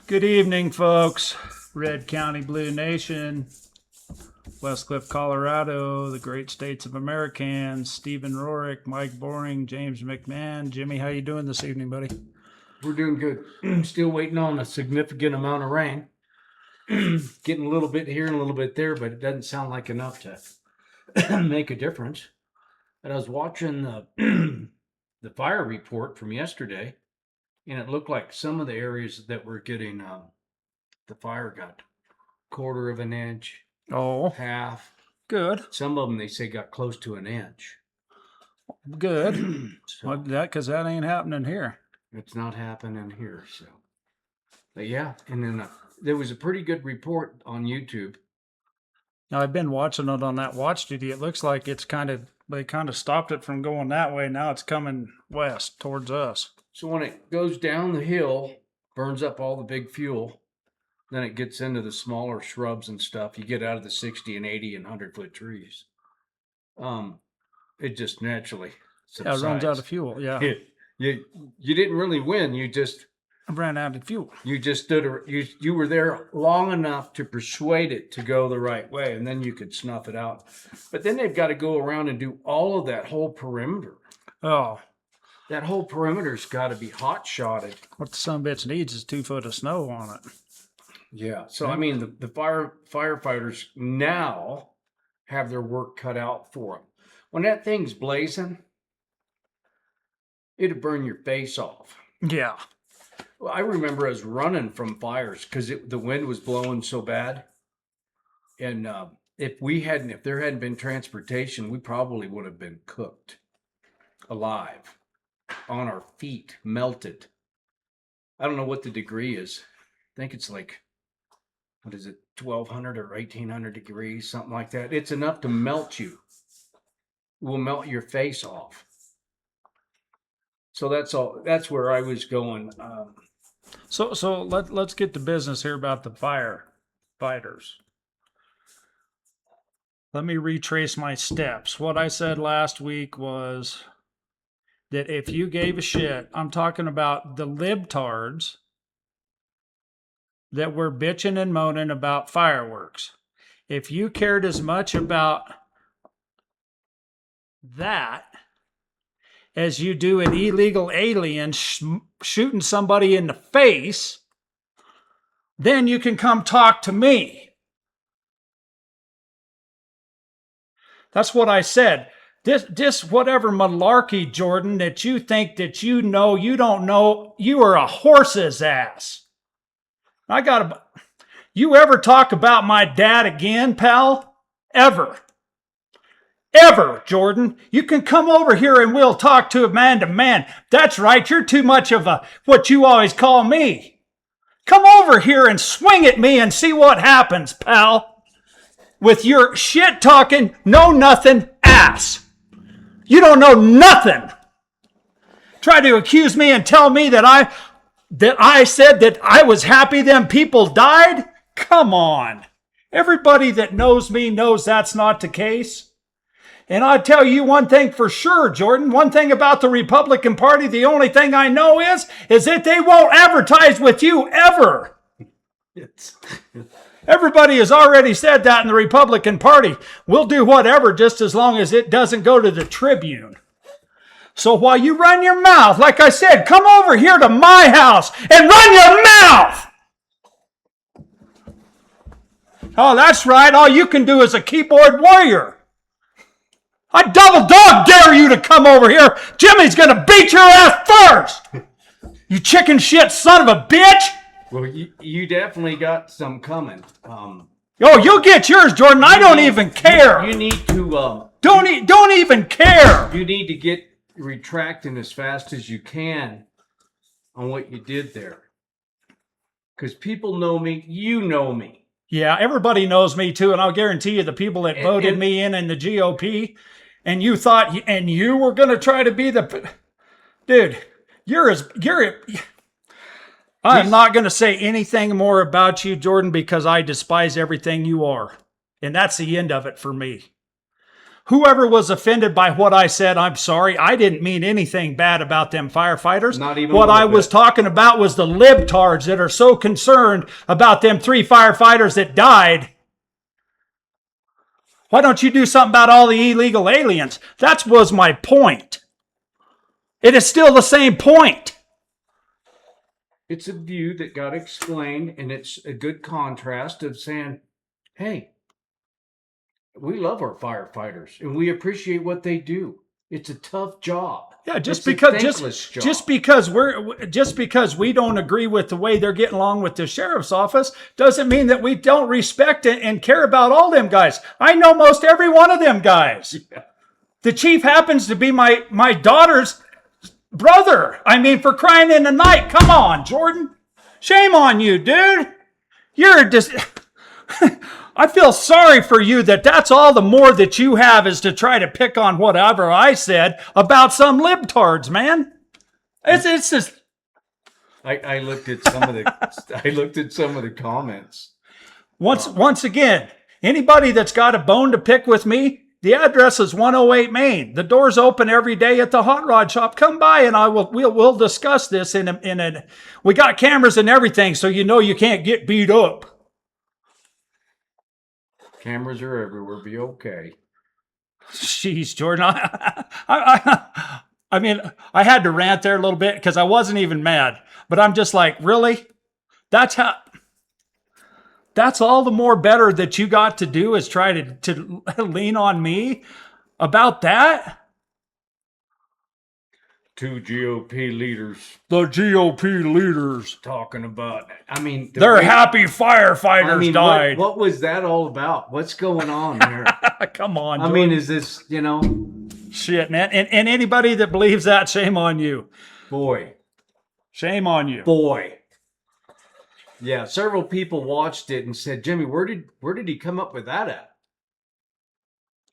Good evening, folks. Red County Blue Nation, Westcliff, Colorado, the great states of Americans, Stephen Rorick, Mike Boring, James McMahon. Jimmy, how you doing this evening, buddy? We're doing good. Still waiting on a significant amount of rain. Getting a little bit here and a little bit there, but it doesn't sound like enough to make a difference. And I was watching the fire report from yesterday, and it looked like some of the areas that were getting the fire got quarter of an inch, Oh, half. good, Some of them they say got close to an inch. good. So Well, because that ain't happening here. it's not happening here. So, but yeah, and then there was a pretty good report on YouTube. Now, I've been watching it on that watch duty. It looks like they kind of stopped it from going that way. Now it's coming west towards us. So when it goes down the hill, burns up all the big fuel, then it gets into the smaller shrubs and stuff. You get out of the 60 and 80 and 100-foot trees. It just naturally subsides. Yeah, it runs out of fuel. Yeah, You didn't really win. You just I ran out of fuel. you were there long enough to persuade it to go the right way, and then you could snuff it out. But then they've got to go around and do all of that whole perimeter. Oh, That whole perimeter's got to be hot shotted. what the son bitch needs is 2 foot of snow on it. Yeah. So I mean, the firefighters now have their work cut out for them. When that thing's blazing, it'll burn your face off. Yeah. Well, I remember us running from fires because the wind was blowing so bad, and if there hadn't been transportation, we probably would have been cooked alive on our feet, melted. I don't know what the degree is. I think it's like, what is it, 1,200 or 1,800 degrees, something like that. It's enough to melt you. It will melt your face off. So that's all. That's where I was going. So let's get to business here about the firefighters. Let me retrace my steps. What I said last week was that if you gave a shit, I'm talking about the libtards that were bitching and moaning about fireworks. If you cared as much about that as you do an illegal alien shooting somebody in the face, then you can come talk to me. That's what I said. This whatever malarkey, Jordan, that you think that you know, you don't know, you are a horse's ass. You ever talk about my dad again, pal? Ever, Jordan. You can come over here and we'll talk to man. That's right, you're too much of what you always call me. Come over here and swing at me and see what happens, pal. With your shit-talking, know-nothing ass. You don't know nothing. Try to accuse me and tell me that I said that I was happy them people died? Come on. Everybody that knows me knows that's not the case. And I'll tell you one thing for sure, Jordan. One thing about the Republican Party, the only thing I know is that they won't advertise with you ever. Everybody has already said that in the Republican Party. We'll do whatever just as long as it doesn't go to the Tribune. So while you run your mouth, like I said, come over here to my house and run your mouth. Oh, that's right. All you can do is a keyboard warrior. I double dog dare you to come over here. Jimmy's going to beat your ass first. You chicken shit son of a bitch. Well, you definitely got some coming. Oh, you'll get yours, Jordan. I don't even care. You need to Don't even care. You need to get retracting as fast as you can on what you did there, because people know me. You know me. Yeah, everybody knows me too, and I'll guarantee you the people that voted me in the GOP, and you thought and you were going to try to be the dude. I'm not going to say anything more about you, Jordan, because I despise everything you are. And that's the end of it for me. Whoever was offended by what I said, I'm sorry. I didn't mean anything bad about them firefighters. Not even what a I little was bit. talking about was the libtards that are so concerned about them 3 firefighters that died. Why don't you do something about all the illegal aliens? That was my point. It is still the same point. It's a view that got explained, and it's a good contrast of saying, hey, we love our firefighters and we appreciate what they do. It's a tough job. Yeah, It's a thankless job. just because we don't agree with the way they're getting along with the sheriff's office doesn't mean that we don't respect and care about all them guys. I know most every one of them guys. Yeah. The chief happens to be my daughter's brother. I mean, for crying in the night. Come on, Jordan. Shame on you, dude. You're just... I feel sorry for you that's all the more that you have is to try to pick on whatever I said about some libtards, man. It's just... I looked at some of the comments. Once again, anybody that's got a bone to pick with me, the address is 108 Main. The door's open every day at the hot rod shop. Come by and we'll discuss this we got cameras and everything, so you know you can't get beat up. Cameras are everywhere. Be okay. Jeez, Jordan. I mean, I had to rant there a little bit because I wasn't even mad. But I'm just like, really? That's all the more better that you got to do is try to lean on me about that? Two GOP leaders. The GOP leaders. Talking about, I mean... They're happy firefighters died. What was that all about? What's going on here? Come on, Jordan. I mean, is this, Shit, man. And anybody that believes that, shame on you. Boy. Shame on you. Boy. Yeah, several people watched it and said, Jimmy, where did he come up with that at?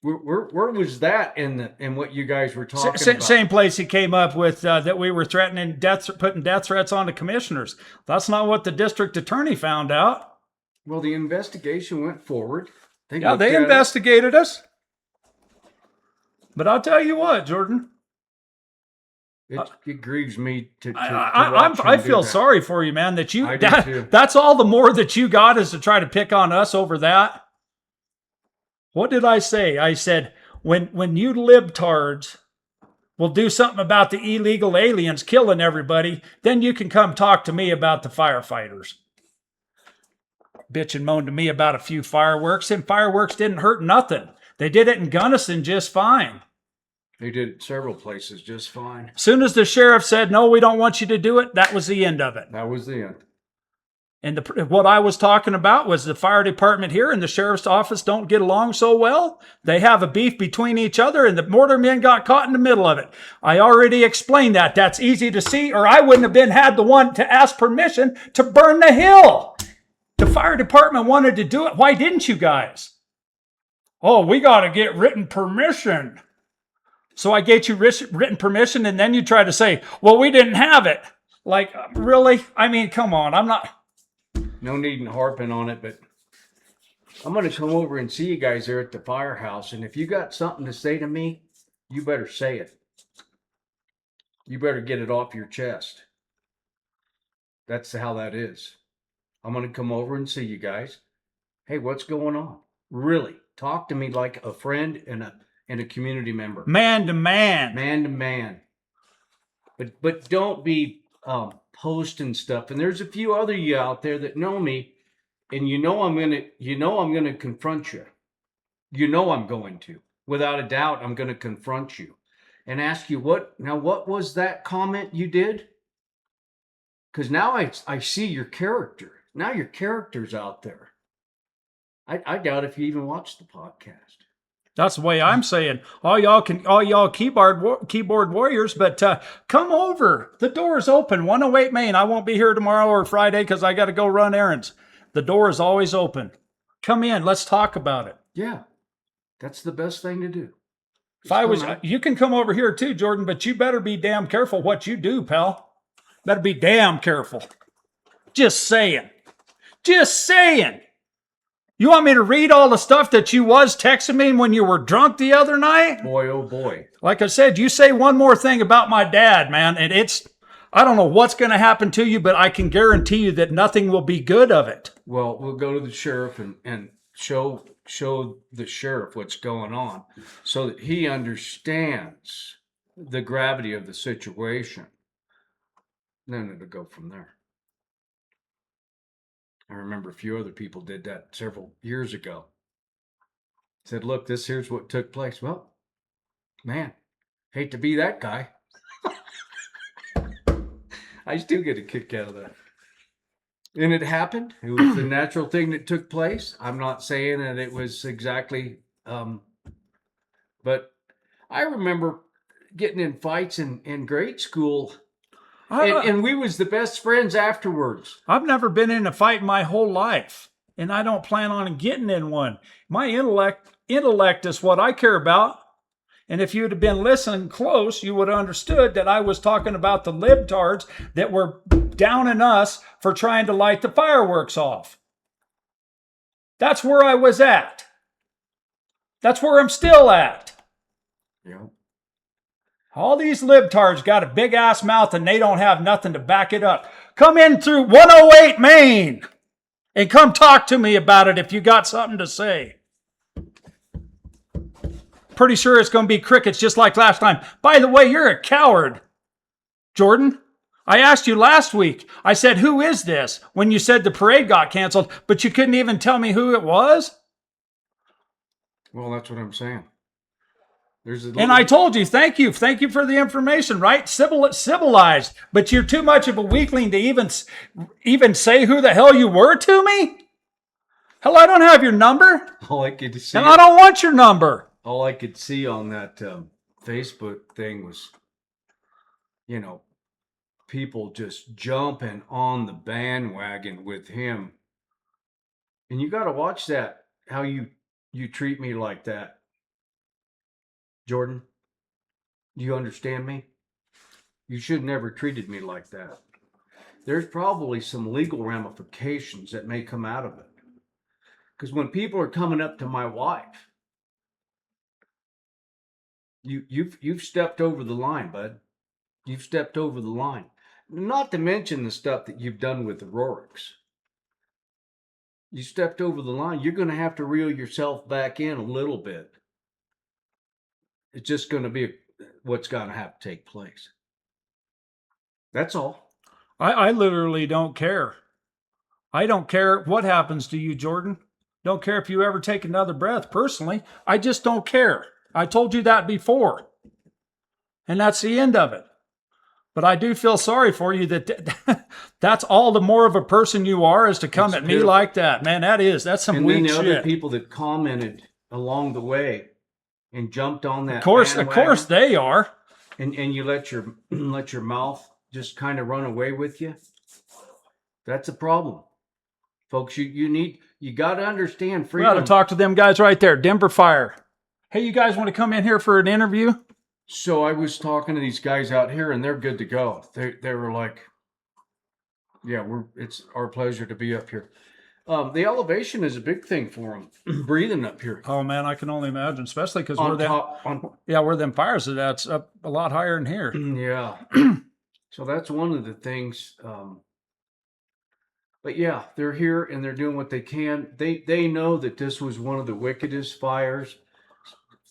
Where was that in what you guys were talking about? Same place he came up with that we were threatening putting death threats on the commissioners. That's not what the district attorney found out. Well, the investigation went forward. They investigated us. But I'll tell you what, Jordan. It grieves me to I feel sorry for you, man. Too. That's all the more that you got is to try to pick on us over that. What did I say? I said, when you libtards will do something about the illegal aliens killing everybody, then you can come talk to me about the firefighters. Bitch and moan to me about a few fireworks, and fireworks didn't hurt nothing. They did it in Gunnison just fine. They did it several places just fine. As soon as the sheriff said, no, we don't want you to do it, that was the end of it. That was the end. And what I was talking about was the fire department here and the sheriff's office don't get along so well. They have a beef between each other, and the mortar men got caught in the middle of it. I already explained that. That's easy to see, or I wouldn't have had the one to ask permission to burn the hill. The fire department wanted to do it. Why didn't you guys? Oh, we got to get written permission. So I get you written permission, and then you try to say, well, we didn't have it. Like, really? I mean, come on. I'm not... No need in harping on it, but I'm going to come over and see you guys there at the firehouse. And if you got something to say to me, you better say it. You better get it off your chest. That's how that is. I'm going to come over and see you guys. Hey, what's going on? Really, talk to me like a friend and a community member. Man to man. Man to man. But don't be posting stuff. And there's a few other you out there that know me, and I'm gonna confront you. You know I'm going to. Without a doubt, I'm gonna confront you and ask you what was that comment you did? Because now I see your character. Now your character's out there. I doubt if you even watched the podcast. That's the way I'm saying. All y'all keyboard warriors, but come over. The door is open. 108 Main. I won't be here tomorrow or Friday because I got to go run errands. The door is always open. Come in. Let's talk about it. Yeah, that's the best thing to do. You can come over here too, Jordan, but you better be damn careful what you do, pal. Better be damn careful. Just saying. Just saying. You want me to read all the stuff that you was texting me when you were drunk the other night? Boy, oh boy. Like I said, you say one more thing about my dad, man, and I don't know what's going to happen to you, but I can guarantee you that nothing will be good of it. Well, we'll go to the sheriff and show the sheriff what's going on so that he understands the gravity of the situation. Then it'll go from there. I remember a few other people did that several years ago. Said, look, here's what took place. Well, man, hate to be that guy. I still get a kick out of that. And it happened. It was the natural thing that took place. I'm not saying that it was exactly, but I remember getting in fights in grade school. And we was the best friends afterwards. I've never been in a fight in my whole life, and I don't plan on getting in one. My intellect is what I care about. And if you'd have been listening close, you would have understood that I was talking about the libtards that were downing us for trying to light the fireworks off. That's where I was at. That's where I'm still at. Yeah. All these libtards got a big ass mouth and they don't have nothing to back it up. Come in through 108 Main and come talk to me about it if you got something to say. Pretty sure it's going to be crickets just like last time. By the way, you're a coward, Jordan. I asked you last week. I said, who is this? When you said the parade got canceled, but you couldn't even tell me who it was. Well, that's what I'm saying. And I told you, thank you for the information, right? Civilized, but you're too much of a weakling to even say who the hell you were to me. Hell, I don't have your number, all I could see, and I don't want your number. All I could see on that Facebook thing was, people just jumping on the bandwagon with him, and you got to watch that. How you treat me like that. Jordan, do you understand me? You should never treated me like that. There's probably some legal ramifications that may come out of it. Because when people are coming up to my wife, you've stepped over the line, bud. You've stepped over the line. Not to mention the stuff that you've done with the Roricks. You stepped over the line. You're going to have to reel yourself back in a little bit. It's just going to be what's going to have to take place. That's all. I literally don't care. I don't care what happens to you, Jordan. Don't care if you ever take another breath, personally. I just don't care. I told you that before. And that's the end of it. But I do feel sorry for you that that's all the more of a person you are is to come at me like that. Man, that's some weak shit. And then the other people that commented along the way and jumped on that. Of course they are. And you let your mouth just kind of run away with you. That's a problem. Folks, you got to understand freedom. We got to talk to them guys right there, Denver Fire. Hey, you guys want to come in here for an interview? So I was talking to these guys out here and they're good to go. They were like, yeah, it's our pleasure to be up here. The elevation is a big thing for them, breathing up here. Oh, man, I can only imagine, especially because where them fires are, that's up a lot higher than here. Yeah. So that's one of the things. But yeah, they're here and they're doing what they can. They know that this was one of the wickedest fires.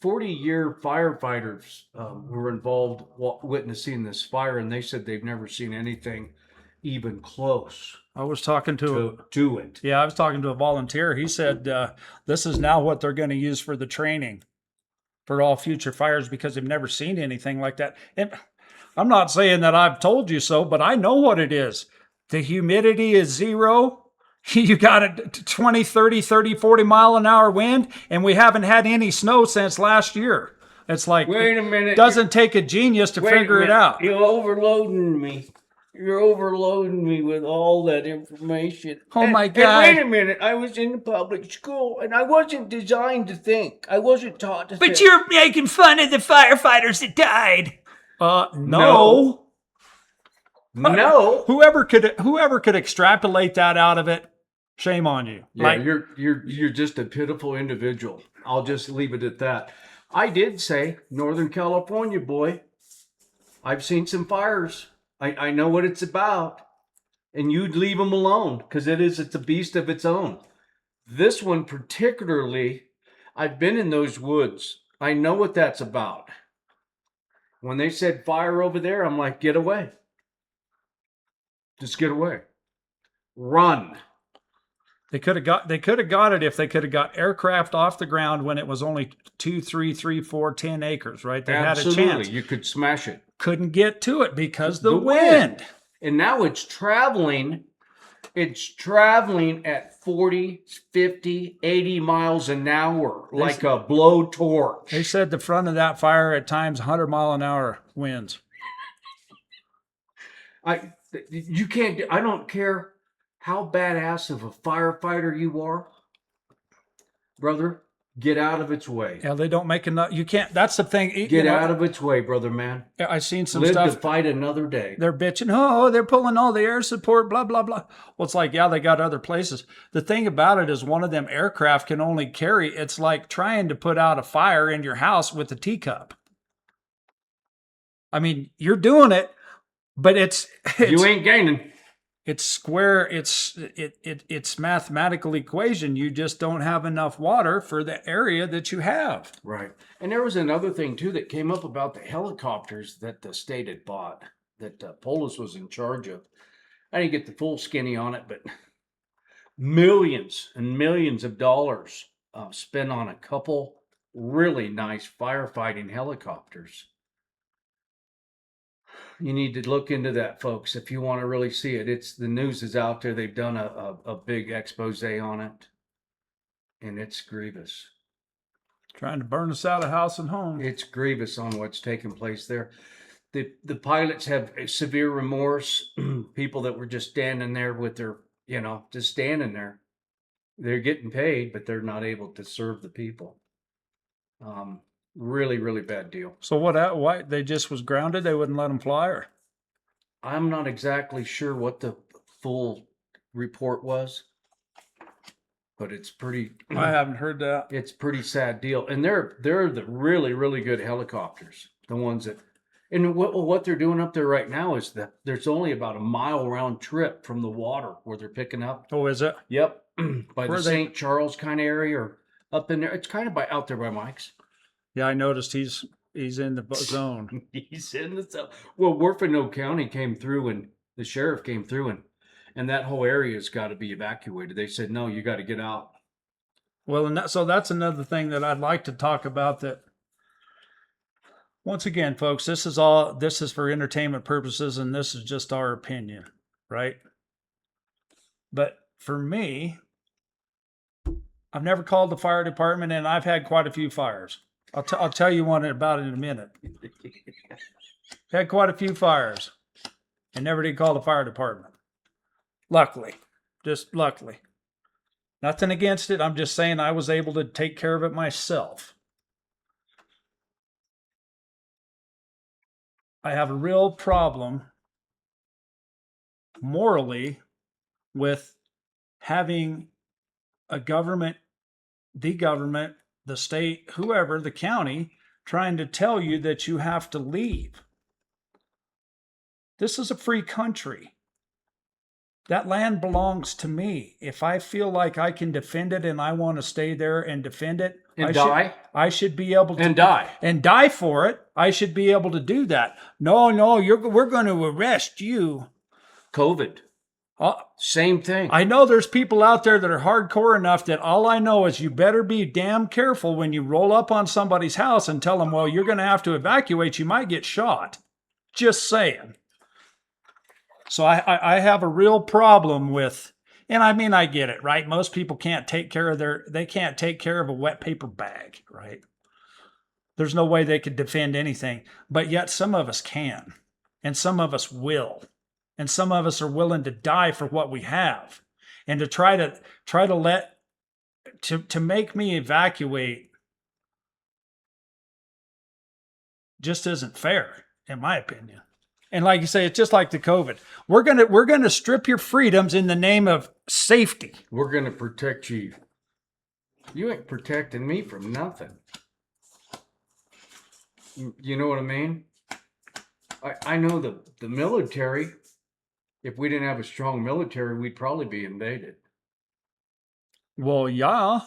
40-year firefighters were involved witnessing this fire, and they said they've never seen anything even close. I was talking to it. Yeah, I was talking to a volunteer. He said this is now what they're going to use for the training for all future fires because they've never seen anything like that. And I'm not saying that I've told you so, but I know what it is. The humidity is zero. You got a 20, 30, 30, 40 mile an hour wind, and we haven't had any snow since last year. It's like, wait a minute. It doesn't take a genius to figure it out. You're overloading me. You're overloading me with all that information. Oh, my God. And wait a minute. I was in public school, and I wasn't designed to think. I wasn't taught to think. But you're making fun of the firefighters that died. No. No. Whoever could extrapolate that out of it, Shame on you. Yeah, you're just a pitiful individual. I'll just leave it at that. I did say Northern California, boy. I've seen some fires. I know what it's about. And you'd leave them alone because it's a beast of its own. This one particularly, I've been in those woods. I know what that's about. When they said fire over there, I'm like, get away. Just get away. Run. They could have got it if they could have got aircraft off the ground when it was only 2, 3, 3, 4, 10 acres, right? They Absolutely. had a chance. You could smash it. Couldn't get to it because the wind. And now it's traveling at 40, 50, 80 miles an hour, like a blowtorch. They said the front of that fire at times 100-mile-an-hour winds. You can't. I don't care how badass of a firefighter you are, brother. Get out of its way. Yeah, they don't make enough. You can't. That's the thing. Get out of its way, brother, man. I've seen some Live stuff. to fight another day. They're bitching. Oh, they're pulling all the air support. Blah blah blah. Well, it's like, yeah, they got other places. The thing about it is, one of them aircraft can only carry. It's like trying to put out a fire in your house with a teacup. I mean, you're doing it, but it's you ain't gaining. It's square. It's mathematical equation. You just don't have enough water for the area that you have. Right. And there was another thing too that came up about the helicopters that the state had bought that Polis was in charge of. I didn't get the full skinny on it, but millions and millions of dollars spent on a couple really nice firefighting helicopters. You need to look into that, folks, if you want to really see it. The news is out there. They've done a big expose on it, and it's grievous. Trying to burn us out of house and home. It's grievous on what's taking place there. The pilots have severe remorse. People that were just standing there with their, just standing there. They're getting paid, but they're not able to serve the people. Really, really bad deal. So why they just was grounded? They wouldn't let them fly, or? I'm not exactly sure what the full report was, but it's pretty. I haven't heard that. It's pretty sad deal, and they're the really, really good helicopters. The ones that, and what they're doing up there right now is that there's only about a mile round trip from the water where they're picking up. Oh, is it? Yep, by the St. Charles kind of area or up in there. It's kind of out there by Mike's. Yeah, I noticed he's in the zone. He's in the zone. Well, Werfeno County came through, and the sheriff came through, and that whole area has got to be evacuated. They said, no, you got to get out. Well, and so that's another thing that I'd like to talk about. That once again, folks, this is for entertainment purposes, and this is just our opinion, right? But for me, I've never called the fire department, and I've had quite a few fires. I'll tell you one about it in a minute. Had quite a few fires and never did call the fire department. Luckily. Just luckily. Nothing against it. I'm just saying I was able to take care of it myself. I have a real problem morally with having a government, the government, the state, whoever, the county, trying to tell you that you have to leave. This is a free country. That land belongs to me. If I feel like I can defend it and I want to stay there and defend it, I should be able to die for it. I should be able to do that. No, we're going to arrest you. COVID. Same thing. I know there's people out there that are hardcore enough that all I know is you better be damn careful when you roll up on somebody's house and tell them, well, you're going to have to evacuate. You might get shot. Just saying. So I have a real problem with, and I mean, I get it, right? Most people can't take care of they can't take care of a wet paper bag, right? There's no way they could defend anything, but yet some of us can, and some of us will. And some of us are willing to die for what we have, and to try to make me evacuate just isn't fair, in my opinion. And like you say, it's just like the COVID. We're gonna strip your freedoms in the name of safety. We're going to protect you. You ain't protecting me from nothing. You know what I mean? I know the military, if we didn't have a strong military, we'd probably be invaded. Well, yeah,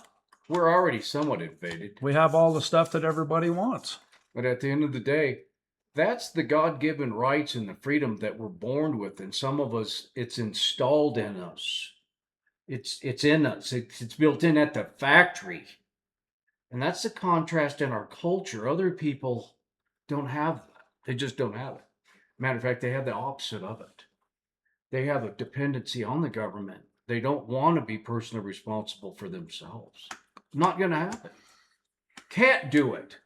We're already somewhat invaded. we have all the stuff that everybody wants. But at the end of the day, that's the God-given rights and the freedom that we're born with. And some of us, it's installed in us. It's in us. It's built in at the factory. And that's the contrast in our culture. Other people don't have that. They just don't have it. Matter of fact, they have the opposite of it. They have a dependency on the government. They don't want to be personally responsible for themselves. Not going to happen. Can't do it.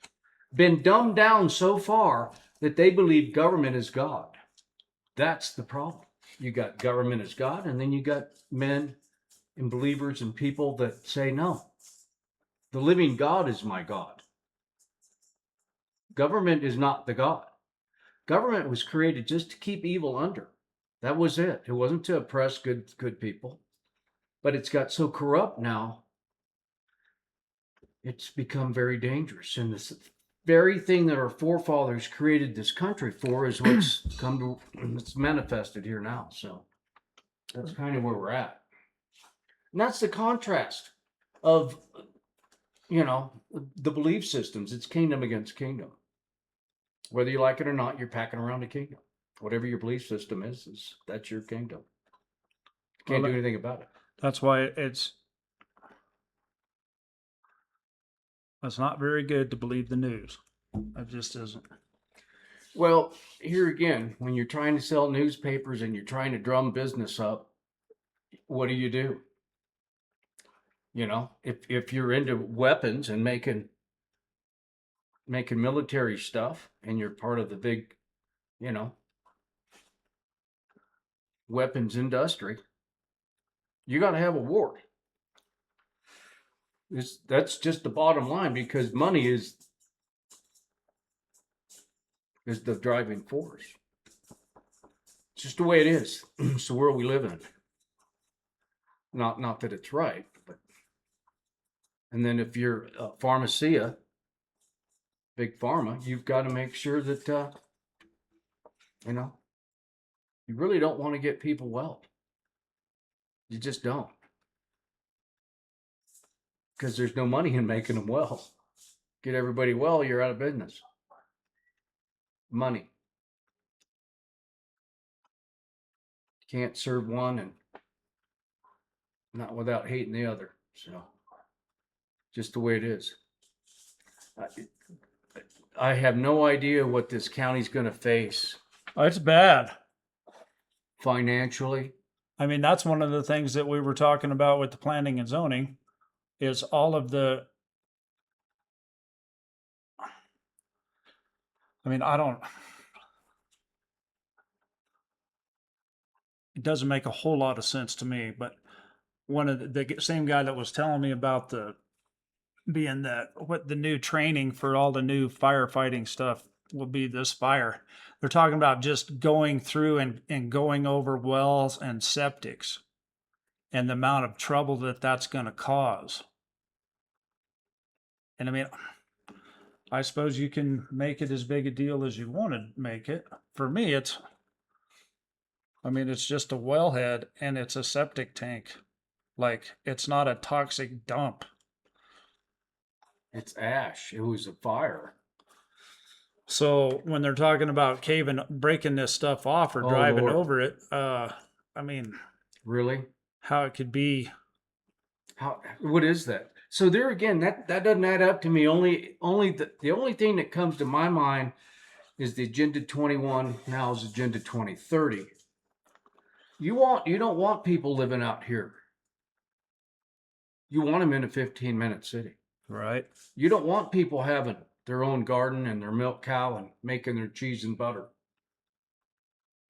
Been dumbed down so far that they believe government is God. That's the problem. You got government as God, and then you got men and believers and people that say, no, the living God is my God. Government is not the God. Government was created just to keep evil under. That was it. It wasn't to oppress good people. But it's got so corrupt now, it's become very dangerous. And this very thing that our forefathers created this country for is what's it's manifested here now. So that's kind of where we're at. And that's the contrast of, the belief systems. It's kingdom against kingdom. Whether you like it or not, you're packing around a kingdom. Whatever your belief system is that's your kingdom. Can't do anything about it. That's why it's not very good to believe the news. It just isn't. Well, here again, when you're trying to sell newspapers and you're trying to drum business up, what do? If you're into weapons and making military stuff and you're part of the big, weapons industry, you got to have a war. That's just the bottom line, because money is the driving force. It's just the way it is. It's the world we live in. Not that it's right, but and then if you're a pharmacia, big pharma, you've got to make sure that you really don't want to get people well. You just don't. Because there's no money in making them well. Get everybody well, you're out of business. Money. Can't serve one and not without hating the other. So, just the way it is. I have no idea what this county's going to face It's bad. financially. I mean, that's one of the things that we were talking about with the planning and zoning is all of the. I mean, it doesn't make a whole lot of sense to me, but one of the same guy that was telling me about the new training for all the new firefighting stuff will be this fire. They're talking about just going through and going over wells and septics and the amount of trouble that that's going to cause. And I mean, I suppose you can make it as big a deal as you want to make it. For me, it's just a wellhead and it's a septic tank. Like, it's not a toxic dump. It's ash. It was a fire. So when they're talking about breaking this stuff off or driving Lord. over it, Really? how it could be. What is that? So there again, that doesn't add up to me. The only thing that comes to my mind is the Agenda 21. Now is Agenda 2030. You don't want people living out here. You want them in a 15-minute city. Right. You don't want people having their own garden and their milk cow and making their cheese and butter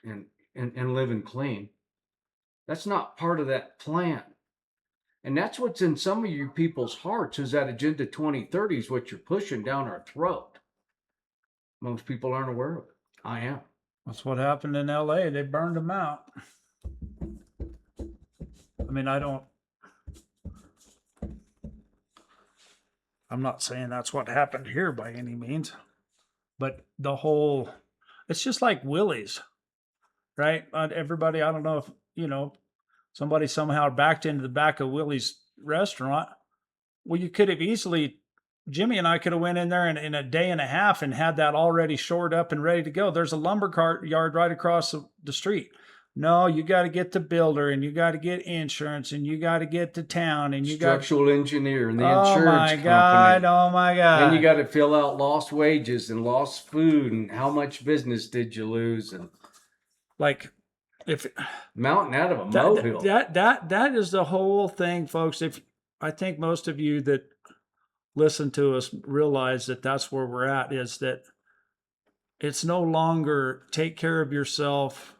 and living clean. That's not part of that plan. And that's what's in some of you people's hearts, is that Agenda 2030 is what you're pushing down our throat. Most people aren't aware of it. I am. That's what happened in LA. They burned them out. I mean, I'm not saying that's what happened here by any means, but it's just like Willie's, right? Everybody, I don't know if, somebody somehow backed into the back of Willie's restaurant. Well, you could have easily, Jimmy and I could have went in there in a day and a half and had that already shored up and ready to go. There's a lumber yard right across the street. No, you got to get the builder, and you got to get insurance, and you got to get to town, and you got structural engineer and the oh insurance my company. God, oh my God. And you got to fill out lost wages and lost food and how much business did you lose, and like if mountain out of a molehill. That is the whole thing, folks. If I think most of you that listen to us realize that that's where we're at, is that it's no longer take care of yourself,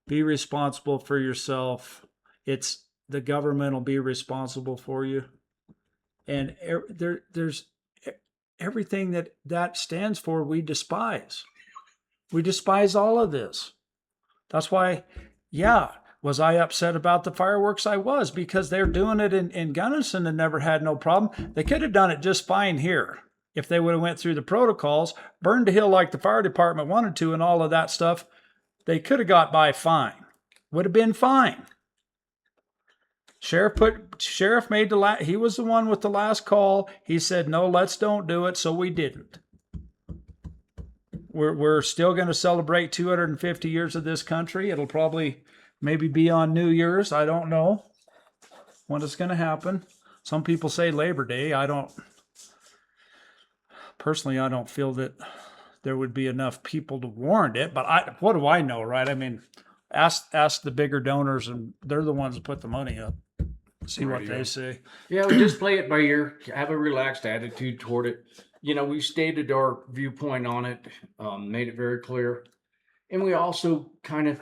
be responsible for yourself. It's the government will be responsible for you. And there's everything that stands for, we despise. We despise all of this. That's why, was I upset about the fireworks? I was, because they're doing it in Gunnison and never had no problem. They could have done it just fine here if they would have went through the protocols, burned the hill like the fire department wanted to and all of that stuff. They could have got by fine. Would have been fine. Sheriff made he was the one with the last call. He said, no, don't do it. So we didn't. We're still going to celebrate 250 years of this country. It'll probably maybe be on New Year's. I don't know when it's going to happen. Some people say Labor Day. Personally, I don't feel that there would be enough people to warrant it, but what do I know, right? I mean, ask the bigger donors, and they're the ones that put the money up. See what they say. Yeah, we just play it by ear. Have a relaxed attitude toward it. We stated our viewpoint on it, made it very clear. And we also kind of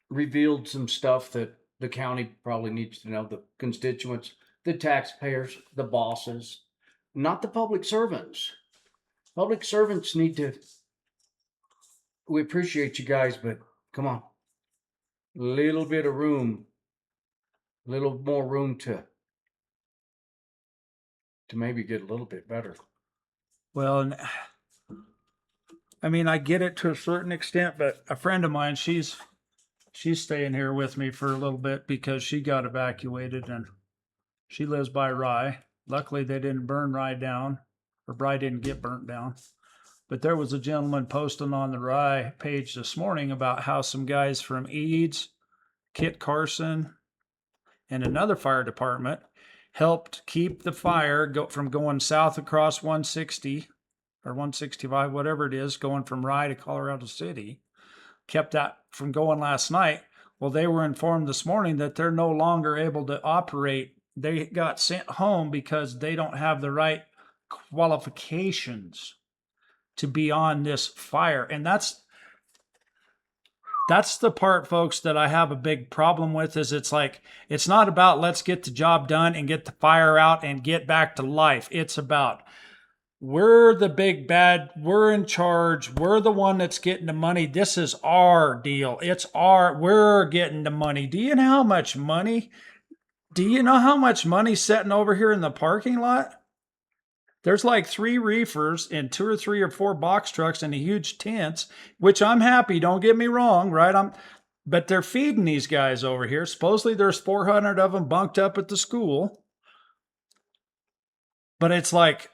revealed some stuff that the county probably needs to know, the constituents, the taxpayers, the bosses, not the public servants. Public servants need to, we appreciate you guys, but come on. A little bit of room, a little more room to maybe get a little bit better. Well, and I mean, I get it to a certain extent, but a friend of mine, she's staying here with me for a little bit because she got evacuated, and she lives by Rye. Luckily, they didn't burn Rye down, or Rye didn't get burnt down. But there was a gentleman posting on the Rye page this morning about how some guys from Eads, Kit Carson, and another fire department helped keep the fire from going south across 160 or 165, whatever it is, going from Rye to Colorado City. Kept that from going last night. Well, they were informed this morning that they're no longer able to operate. They got sent home because they don't have the right qualifications to be on this fire. And that's the part, folks, that I have a big problem with, is it's not about let's get the job done and get the fire out and get back to life. It's about we're the big bad, we're in charge, we're the one that's getting the money. This is our deal. We're getting the money. Do you know how much money sitting over here in the parking lot? There's like 3 reefers and 2 or 3 or 4 box trucks and a huge tents, which I'm happy, don't get me wrong, right? But they're feeding these guys over here. Supposedly there's 400 of them bunked up at the school. But it's like,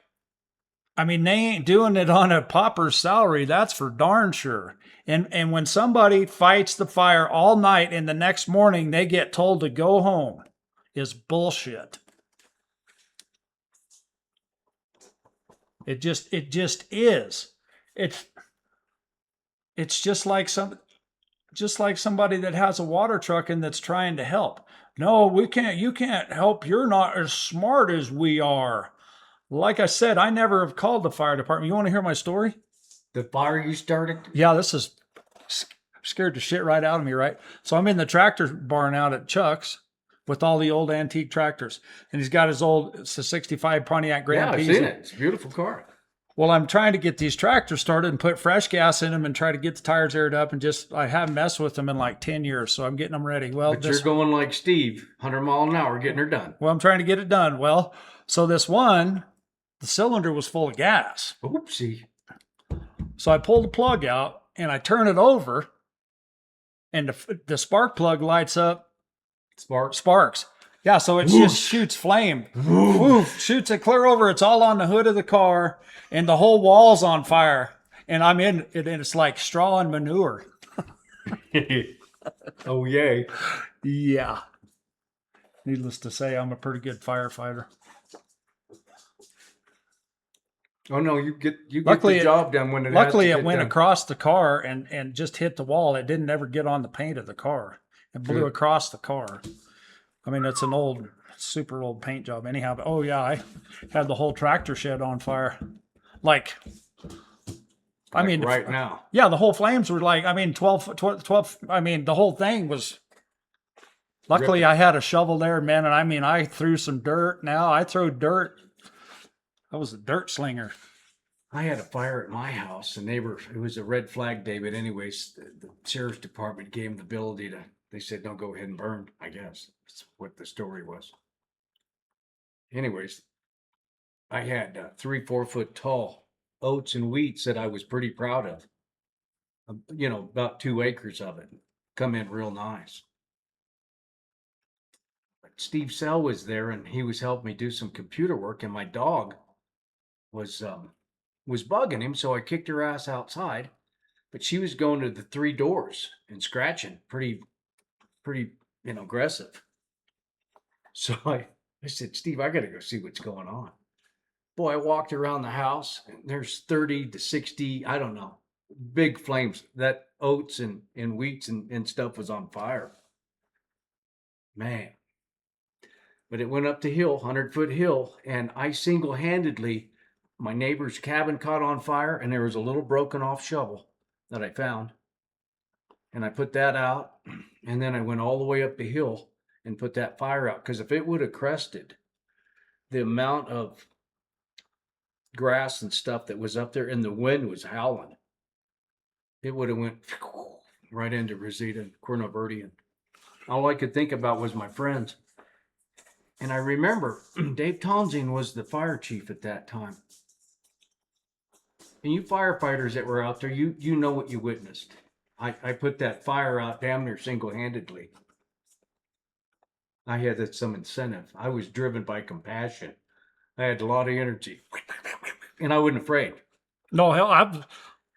I mean, they ain't doing it on a pauper's salary, that's for darn sure. And when somebody fights the fire all night and the next morning they get told to go home, is bullshit. It just is. It's just like somebody that has a water truck and that's trying to help. No, you can't help. You're not as smart as we are. Like I said, I never have called the fire department. You want to hear my story? The fire you started? Yeah, this is scared the shit right out of me, right? So I'm in the tractor barn out at Chuck's with all the old antique tractors. And he's got it's a 65 Pontiac Grand Prix. Yeah, I've seen it. It's a beautiful car. Well, I'm trying to get these tractors started and put fresh gas in them and try to get the tires aired up and just, I haven't messed with them in like 10 years. So I'm getting them ready. Well, But you're going like Steve, 100 mile an hour, getting her done. I'm trying to get it done. Well, so this one, the cylinder was full of gas. Oopsie. So I pull the plug out and I turn it over and the spark plug lights up sparks. Yeah, so it just shoots flame. Woof, shoots it clear over. It's all on the hood of the car, and the whole wall's on fire. And I'm in it, and it's like straw and manure. Oh, yay. Yeah. Needless to say, I'm a pretty good firefighter. Oh no, you get the job done when it. Luckily, it went across the car and just hit the wall. It didn't ever get on the paint of the car. It blew across the car. I mean, it's an old, super old paint job anyhow. But, oh, yeah, I had the whole tractor shed on fire. Like right now. Yeah, the whole flames were like, 12, I mean, the whole thing was, luckily I had a shovel there, man. And I threw some dirt. Now I throw dirt. I was a dirt slinger. I had a fire at my house. It was a red flag day, but anyways, the sheriff's department gave them the ability to, they said, no, go ahead and burn, I guess. That's what the story was. Anyways, I had 3-4 foot tall oats and wheats that I was pretty proud of. About 2 acres of it. Come in real nice. But Steve Sell was there and he was helping me do some computer work, and my dog was bugging him, so I kicked her ass outside. But she was going to the 3 doors and scratching pretty aggressive. So I said, Steve, I got to go see what's going on. Boy, I walked around the house and there's 30 to 60, I don't know, big flames. That oats and wheats and stuff was on fire. Man. But it went up the hill, 100-foot hill, and I single-handedly, my neighbor's cabin caught on fire, and there was a little broken off shovel that I found. And I put that out, and then I went all the way up the hill and put that fire out. Because if it would have crested, the amount of grass and stuff that was up there, and the wind was howling, it would have went right into Rosita and Corno Verde. And all I could think about was my friends. And I remember Dave Tonsing was the fire chief at that time. And you firefighters that were out there, you know what you witnessed. I put that fire out damn near single-handedly. I had some incentive. I was driven by compassion. I had a lot of energy. And I wasn't afraid. No, hell,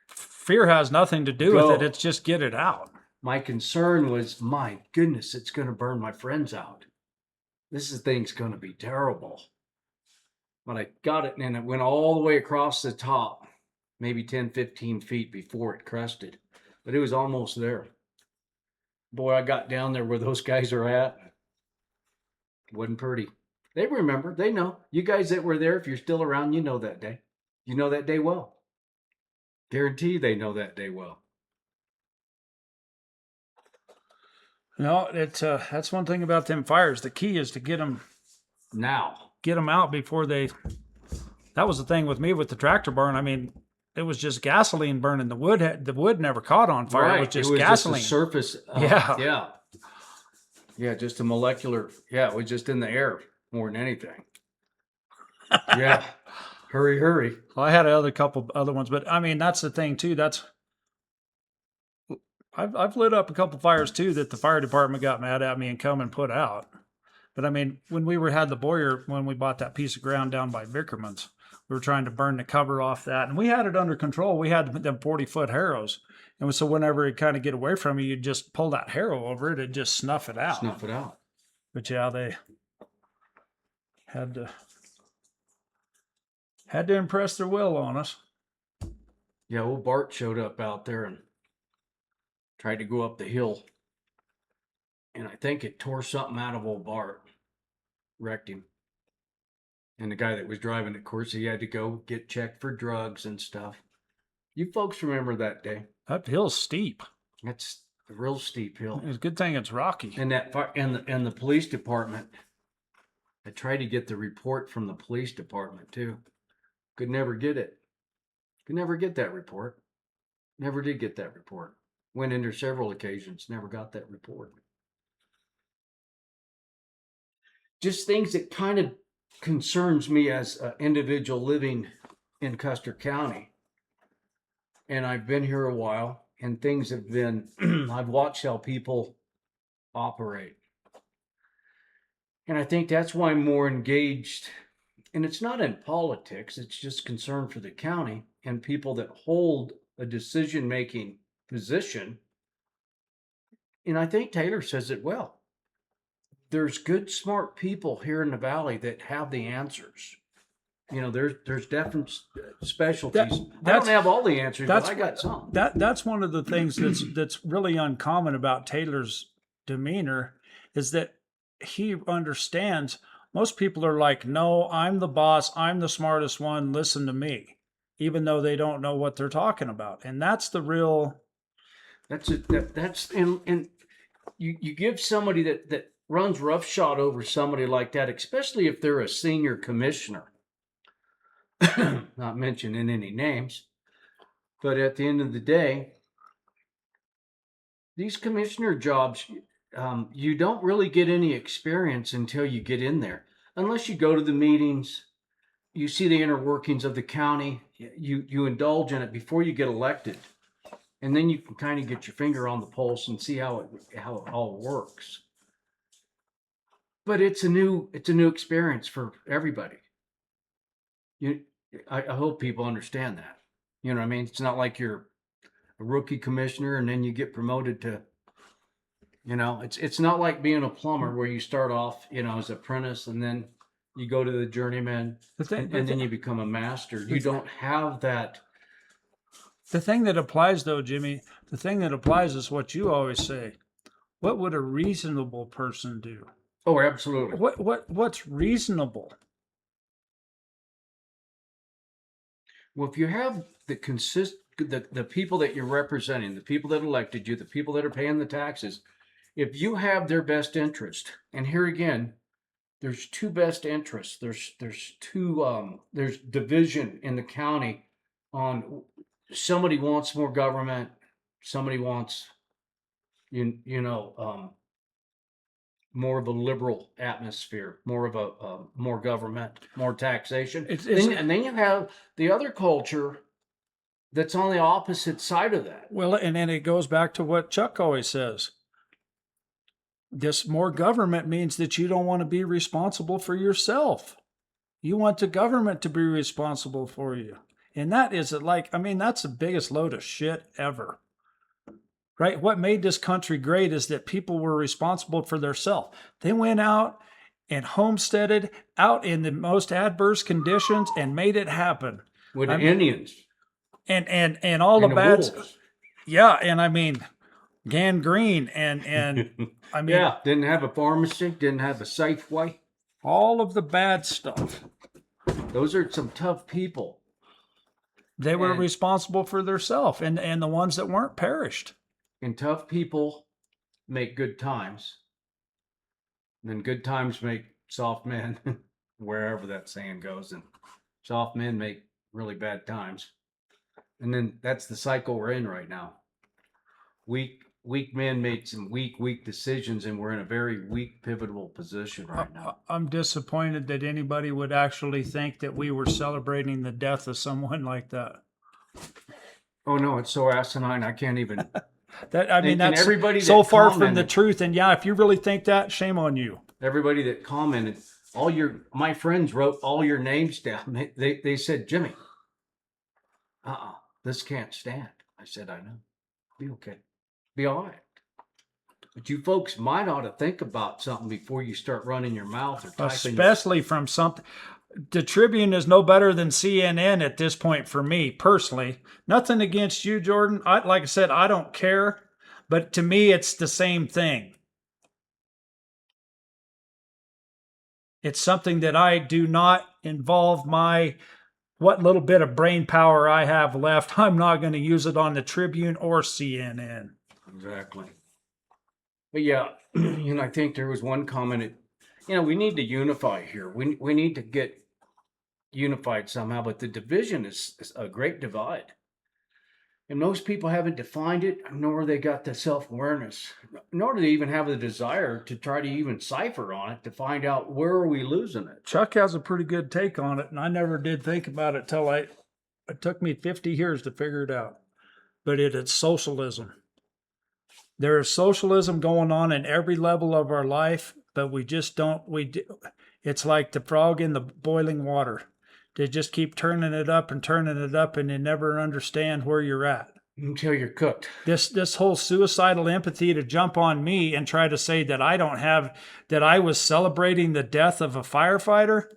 fear has nothing to do with it. It's just get it out. My concern was, my goodness, it's going to burn my friends out. This thing's going to be terrible. But I got it, and it went all the way across the top, maybe 10, 15 feet before it crested. But it was almost there. Boy, I got down there where those guys are at. It wasn't pretty. They remember. They know. You guys that were there, if you're still around, you know that day. You know that day well. Guarantee they know that day well. No, that's one thing about them fires. The key is to get them out before they. That was the thing with me with the tractor barn. I mean, it was just gasoline burning. The wood never caught on fire. Right. It was just gasoline. Just the surface. Yeah, just a molecular. Yeah, it was just in the air more than anything. Yeah, hurry. Well, I had a couple other ones, but I mean, that's the thing too. I've lit up a couple fires too that the fire department got mad at me and come and put out. But I mean, when we had the Boyer, when we bought that piece of ground down by Vickerman's, we were trying to burn the cover off that, and we had it under control. We had them 40-foot harrows, and so whenever it kind of get away from you, you just pull that harrow over it and just snuff it out. But yeah, they had to impress their will on us. Yeah, old Bart showed up out there and tried to go up the hill, and I think it tore something out of old Bart, wrecked him. And the guy that was driving, of course, he had to go get checked for drugs and stuff. You folks remember that day? That hill's steep. That's a real steep hill. It's a good thing it's rocky. And the police department, I tried to get the report from the police department too. Could never get it. Could never get that report. Never did get that report. Went in there several occasions, never got that report. Just things that kind of concerns me as an individual living in Custer County. And I've been here a while, and things have been, I've watched how people operate. And I think that's why I'm more engaged. And it's not in politics, it's just concern for the county and people that hold a decision-making position. And I think Taylor says it well. There's good, smart people here in the valley that have the answers. You know, there's different specialties. I don't have all the answers, but I got some. That's one of the things that's really uncommon about Taylor's demeanor is that he understands. Most people are like, no, I'm the boss. I'm the smartest one. Listen to me, even though they don't know what they're talking about. And that's the real. That's it. That's and you give somebody that runs roughshod over somebody like that, especially if they're a senior commissioner. Not mentioning any names, but at the end of the day, these commissioner jobs, you don't really get any experience until you get in there. Unless you go to the meetings, you see the inner workings of the county, you indulge in it before you get elected. And then you can kind of get your finger on the pulse and see how it all works. But it's a new experience for everybody. I hope people understand that. You know what I mean? It's not like you're a rookie commissioner and then you get promoted to, you know, it's not like being a plumber where you start off, you know, as an apprentice and then you go to the journeyman and then you become a master. You don't have that. The thing that applies though, Jimmy, the thing that applies is what you always say. What would a reasonable person do? Oh, absolutely. What's reasonable? Well, if you have the people that you're representing, the people that elected you, the people that are paying the taxes, if you have their best interest, and here again, there's two best interests. There's division in the county on somebody wants more government, somebody wants more of a liberal atmosphere, more of a more government, more taxation. And then you have the other culture that's on the opposite side of that. Well, and then it goes back to what Chuck always says. This more government means that you don't want to be responsible for yourself. You want the government to be responsible for you. And that is that's the biggest load of shit ever. Right? What made this country great is that people were responsible for themselves. They went out and homesteaded out in the most adverse conditions and made it happen. With Indians. And all and the bad. Wolves. Yeah, and gangrene and yeah, didn't have a pharmacy, didn't have a Safeway. All of the bad stuff. Those are some tough people. They were responsible for themselves, and the ones that weren't perished. And tough people make good times. And then good times make soft men, wherever that saying goes. And soft men make really bad times. And then that's the cycle we're in right now. Weak men made some weak decisions, and we're in a very weak, pivotal position right now. I'm disappointed that anybody would actually think that we were celebrating the death of someone like that. Oh, no, it's so asinine. I can't even... That's everybody so far from the truth. And yeah, if you really think that, shame on you. Everybody that commented, my friends wrote all your names down. They said, Jimmy, this can't stand. I said, I know. Be okay. Be all right. But you folks might ought to think about something before you start running your mouth or typing. Especially from something. The Tribune is no better than CNN at this point for me personally. Nothing against you, Jordan. Like I said, I don't care. But to me, it's the same thing. It's something that I do not involve what little bit of brain power I have left. I'm not going to use it on the Tribune or CNN. Exactly. But yeah, I think there was one comment. We need to unify here. We need to get unified somehow, but the division is a great divide. And most people haven't defined it, nor they got the self-awareness, nor do they even have the desire to try to even cipher on it to find out where are we losing it. Chuck has a pretty good take on it, and I never did think about it till it took me 50 years to figure it out. But it's socialism. There is socialism going on in every level of our life, but we just don't, it's like the frog in the boiling water. They just keep turning it up, and you never understand where you're at. Until you're cooked. This whole suicidal empathy to jump on me and try to say that I was celebrating the death of a firefighter.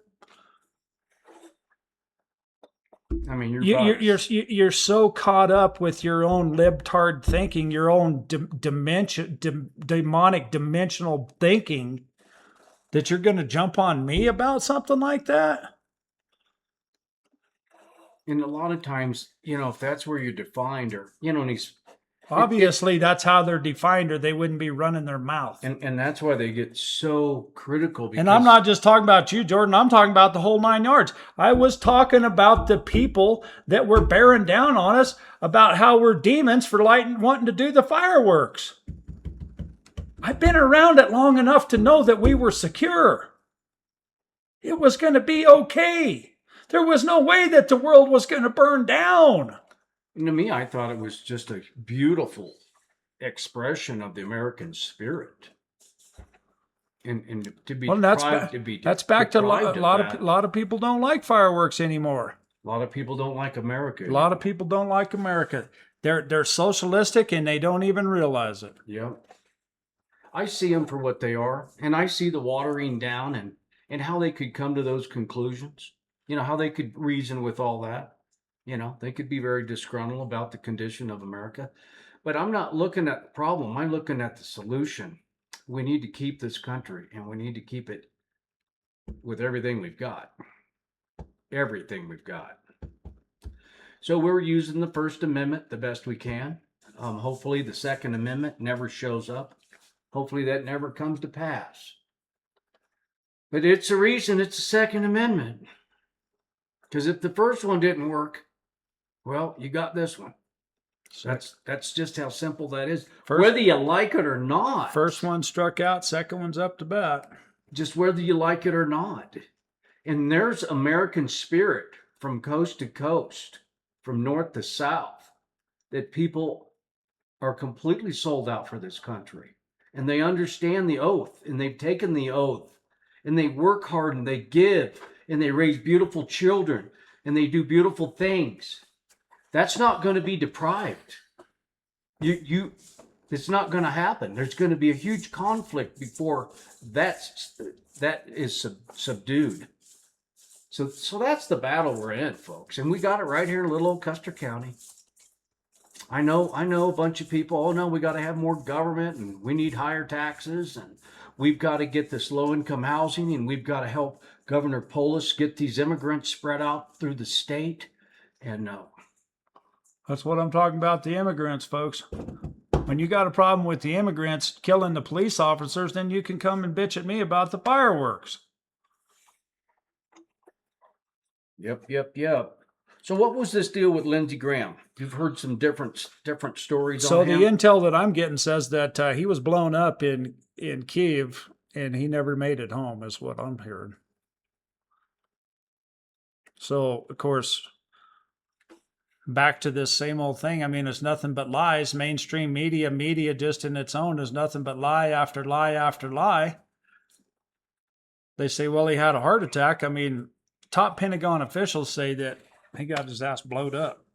I mean, you're so caught up with your own libtard thinking, your own demonic dimensional thinking, that you're going to jump on me about something like that. And a lot of times, if that's where you're defined, or obviously that's how they're defined, or they wouldn't be running their mouth. And that's why they get so critical. And I'm not just talking about you, Jordan. I'm talking about the whole 9 yards. I was talking about the people that were bearing down on us about how we're demons for wanting to do the fireworks. I've been around it long enough to know that we were secure. It was going to be okay. There was no way that the world was going to burn down. And to me, I thought it was just a beautiful expression of the American spirit. And to be that's back to a lot of people don't like fireworks anymore. A lot of people don't like America. A lot of people don't like America. They're socialistic and they don't even realize it. Yep. I see them for what they are, and I see the watering down and how they could come to those conclusions. How they could reason with all that. They could be very disgruntled about the condition of America. But I'm not looking at the problem. I'm looking at the solution. We need to keep this country, and we need to keep it with everything we've got. Everything we've got. So we're using the First Amendment the best we can. Hopefully the Second Amendment never shows up. Hopefully that never comes to pass. But it's the reason it's the Second Amendment. Because if the first one didn't work, well, you got this one. That's just how simple that is. Whether you like it or not. First one struck out, second one's up to bat. Just whether you like it or not. And there's American spirit from coast to coast, from north to south, that people are completely sold out for this country. And they understand the oath, and they've taken the oath, and they work hard, and they give, and they raise beautiful children, and they do beautiful things. That's not going to be deprived. It's not going to happen. There's going to be a huge conflict before that is subdued. So that's the battle we're in, folks. And we got it right here in little old Custer County. I know a bunch of people, oh no, we got to have more government, and we need higher taxes, and we've got to get this low-income housing, and we've got to help Governor Polis get these immigrants spread out through the state. And that's what I'm talking about, the immigrants, folks. When you got a problem with the immigrants killing the police officers, then you can come and bitch at me about the fireworks. Yep. So what was this deal with Lindsay Graham? You've heard some different stories on him. So the intel that I'm getting says that he was blown up in Kiev and he never made it home, is what I'm hearing. So, of course, back to this same old thing. I mean, it's nothing but lies. Mainstream media just in its own is nothing but lie after lie after lie. They say, well, he had a heart attack. I mean, top Pentagon officials say that he got his ass blowed up.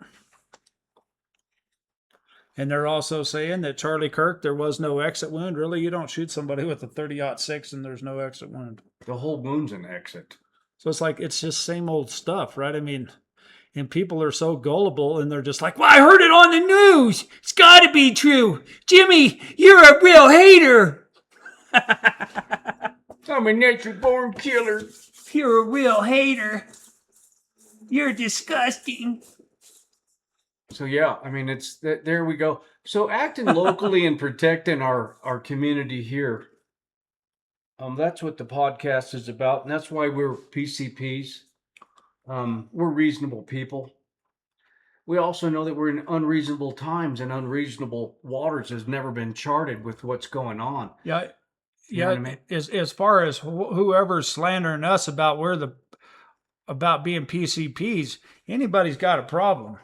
And they're also saying that Charlie Kirk, there was no exit wound. Really, you don't shoot somebody with a 30-06 and there's no exit wound. The whole wound's an exit. So it's like, it's just same old stuff, right? I mean, and people are so gullible and they're just like, well, I heard it on the news. It's got to be true. Jimmy, you're a real hater. I'm a natural-born killer. You're a real hater. You're disgusting. So yeah, I mean, it's there we go. So acting locally and protecting our community here. That's what the podcast is about, and that's why we're PCPs. We're reasonable people. We also know that we're in unreasonable times, and unreasonable waters has never been charted with what's going on. Yeah, You know what yeah. I mean? As far as whoever's slandering us about about being PCPs, anybody's got a problem,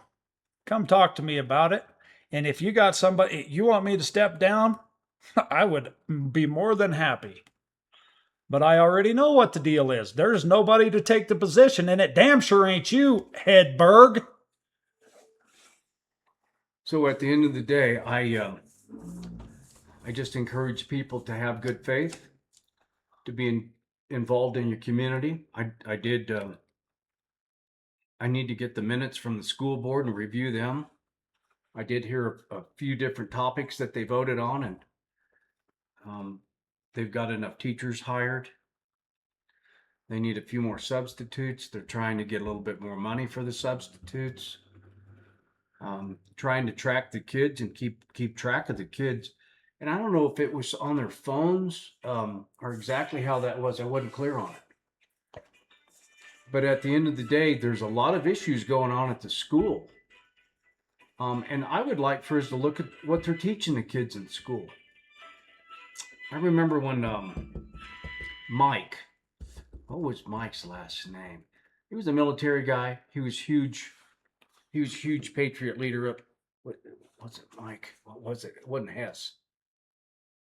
come talk to me about it. And if you got somebody you want me to step down, I would be more than happy. But I already know what the deal is. There's nobody to take the position, and it damn sure ain't you, Hedberg. So at the end of the day, I just encourage people to have good faith, to be involved in your community. I did. I need to get the minutes from the school board and review them. I did hear a few different topics that they voted on, and they've got enough teachers hired. They need a few more substitutes. They're trying to get a little bit more money for the substitutes. Trying to track the kids and keep track of the kids. And I don't know if it was on their phones or exactly how that was. I wasn't clear on it. But at the end of the day, there's a lot of issues going on at the school. And I would like for us to look at what they're teaching the kids in school. I remember when Mike, what was Mike's last name? He was a military guy. He was huge. He was a huge patriot leader up. What was it, Mike? What was it? It wasn't Hess.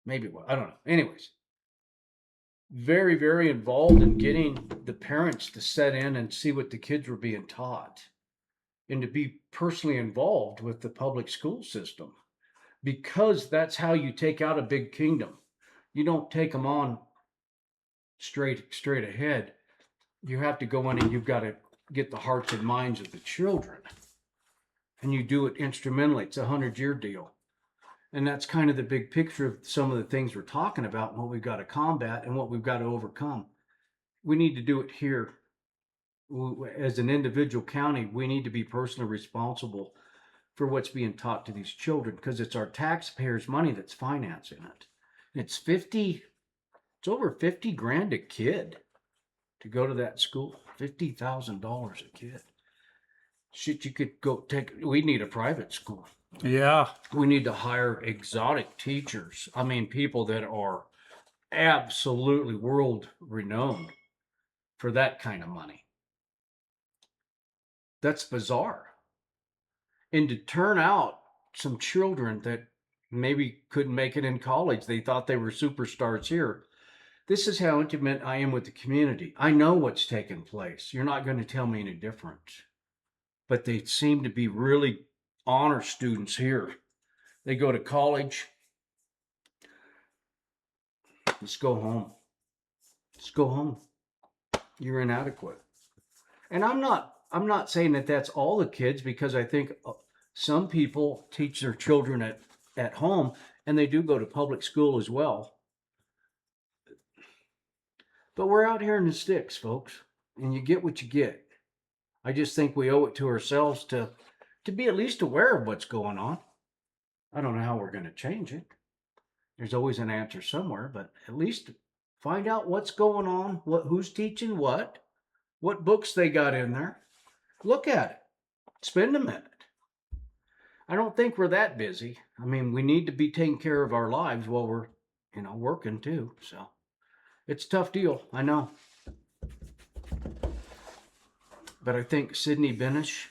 Maybe it was. I don't know. Anyways, very, very involved in getting the parents to set in and see what the kids were being taught, and to be personally involved with the public school system, because that's how you take out a big kingdom. You don't take them on straight ahead. You have to go in and you've got to get the hearts and minds of the children. And you do it instrumentally. It's a 100-year deal. And that's kind of the big picture of some of the things we're talking about, and what we've got to combat and what we've got to overcome. We need to do it here. As an individual county, we need to be personally responsible for what's being taught to these children, because it's our taxpayers' money that's financing it. It's over 50 grand a kid to go to that school. $50,000 a kid. Shit, you could go we need a private school. Yeah. We need to hire exotic teachers. I mean, people that are absolutely world renowned for that kind of money. That's bizarre. And to turn out some children that maybe couldn't make it in college, they thought they were superstars here. This is how intimate I am with the community. I know what's taking place. You're not going to tell me any different. But they seem to be really honor students here. They go to college. Let's go home. Let's go home. You're inadequate. And I'm not saying that that's all the kids, because I think some people teach their children at home, and they do go to public school as well. But we're out here in the sticks, folks, and you get what you get. I just think we owe it to ourselves to be at least aware of what's going on. I don't know how we're going to change it. There's always an answer somewhere, but at least find out what's going on, who's teaching what books they got in there. Look at it. Spend a minute. I don't think we're that busy. I mean, we need to be taking care of our lives while we're, working too. So it's a tough deal. I know. But I think Sydney Benish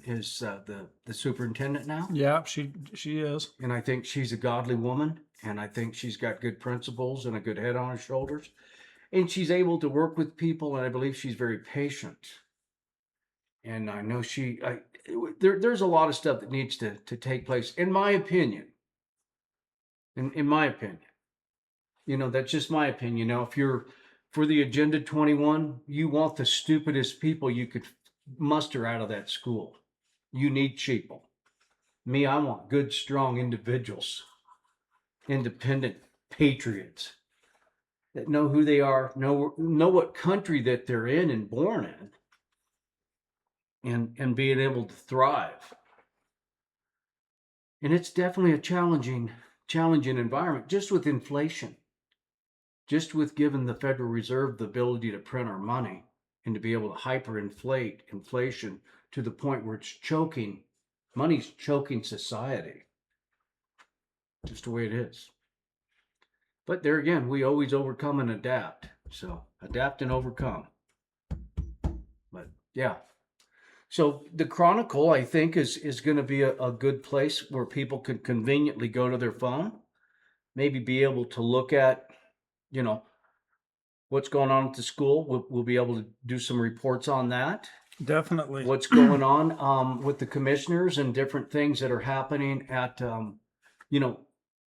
is the superintendent now. Yeah, she is. And I think she's a godly woman. And I think she's got good principles and a good head on her shoulders. And she's able to work with people. And I believe she's very patient. And I know there's a lot of stuff that needs to take place, in my opinion. In my opinion. That's just my opinion. If you're for the Agenda 21, you want the stupidest people you could muster out of that school. You need sheeple. Me, I want good, strong individuals, independent patriots that know who they are, know what country that they're in and born in, and being able to thrive. And it's definitely a challenging environment, just with inflation. Just with giving the Federal Reserve the ability to print our money, and to be able to hyperinflate inflation to the point where it's choking, money's choking society. Just the way it is. But there again, we always overcome and adapt. So adapt and overcome. But yeah. So the Chronicle, I think, is going to be a good place where people can conveniently go to their phone, maybe be able to look at, you know, what's going on at the school. We'll be able to do some reports on that. Definitely. What's going on with the commissioners and different things that are happening at, you know,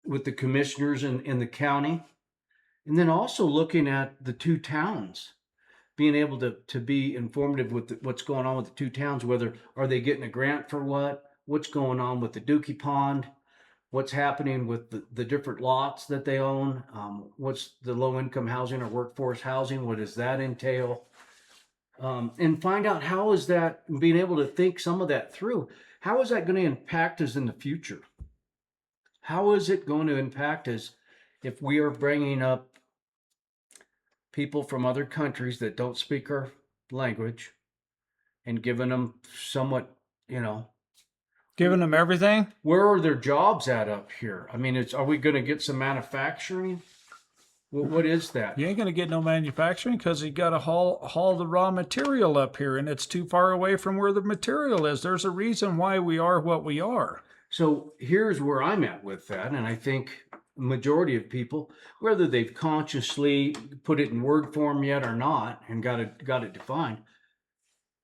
with the commissioners in the county. And then also looking at the two towns, being able to be informative with what's going on with the two towns, whether are they getting a grant for what's going on with the Dookie Pond, what's happening with the different lots that they own, what's the low-income housing or workforce housing, what does that entail? And find out how is that, being able to think some of that through, how is that going to impact us in the future? How is it going to impact us if we are bringing up people from other countries that don't speak our language and giving them somewhat, you know, Giving them everything? where are their jobs at up here? I mean, are we going to get some manufacturing? What is that? You ain't going to get no manufacturing because you got to haul the raw material up here, and it's too far away from where the material is. There's a reason why we are what we are. So here's where I'm at with that, and I think majority of people, whether they've consciously put it in word form yet or not, and got it defined,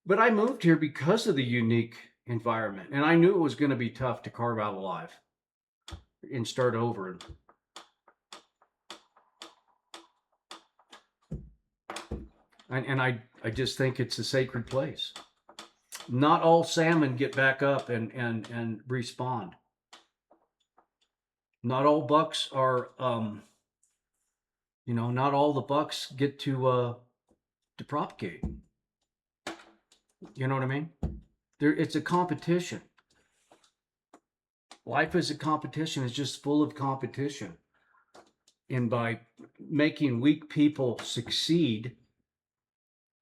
but I moved here because of the unique environment, and I knew it was going to be tough to carve out alive and start over. And I just think it's a sacred place. Not all salmon get back up and respond. Not all bucks are, not all the bucks get to propagate. You know what I mean? It's a competition. Life is a competition. It's just full of competition. And by making weak people succeed,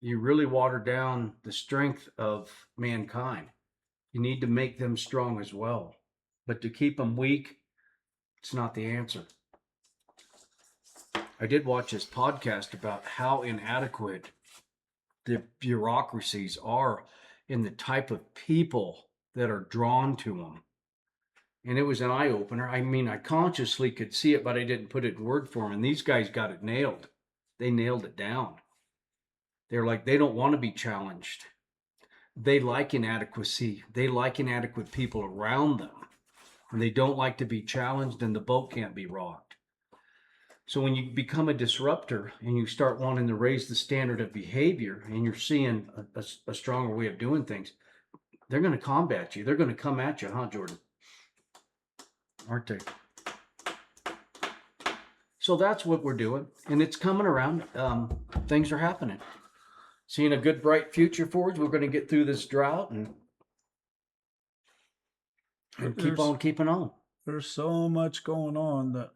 you really water down the strength of mankind. You need to make them strong as well. But to keep them weak, it's not the answer. I did watch this podcast about how inadequate the bureaucracies are in the type of people that are drawn to them. And it was an eye-opener. I mean, I consciously could see it, but I didn't put it in word form. And these guys got it nailed. They nailed it down. They're like, they don't want to be challenged. They like inadequacy. They like inadequate people around them. And they don't like to be challenged, and the boat can't be rocked. So when you become a disruptor and you start wanting to raise the standard of behavior, and you're seeing a stronger way of doing things, they're going to combat you. They're going to come at you, huh, Jordan? Aren't they? So that's what we're doing, and it's coming around. Things are happening. Seeing a good, bright future for us. We're going to get through this drought and keep on keeping on. There's so much going on that.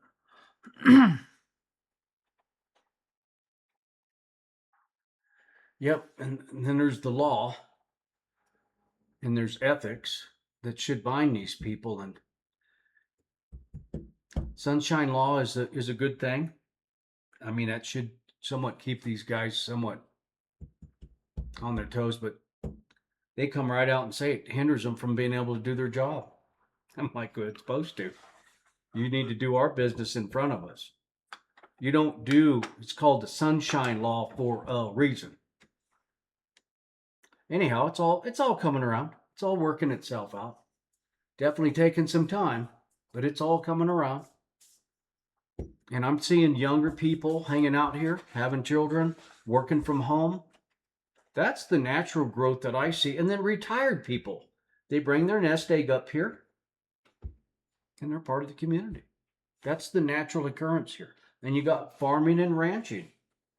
Yep, and then there's the law, and there's ethics that should bind these people. And sunshine law is a good thing. I mean, that should somewhat keep these guys somewhat on their toes, but they come right out and say it hinders them from being able to do their job. I'm like, well, it's supposed to. You need to do our business in front of us. You don't do, it's called the sunshine law for a reason. Anyhow, it's all coming around. It's all working itself out. Definitely taking some time, but it's all coming around. And I'm seeing younger people hanging out here, having children, working from home. That's the natural growth that I see. And then retired people, they bring their nest egg up here and they're part of the community. That's the natural occurrence here. And you got farming and ranching.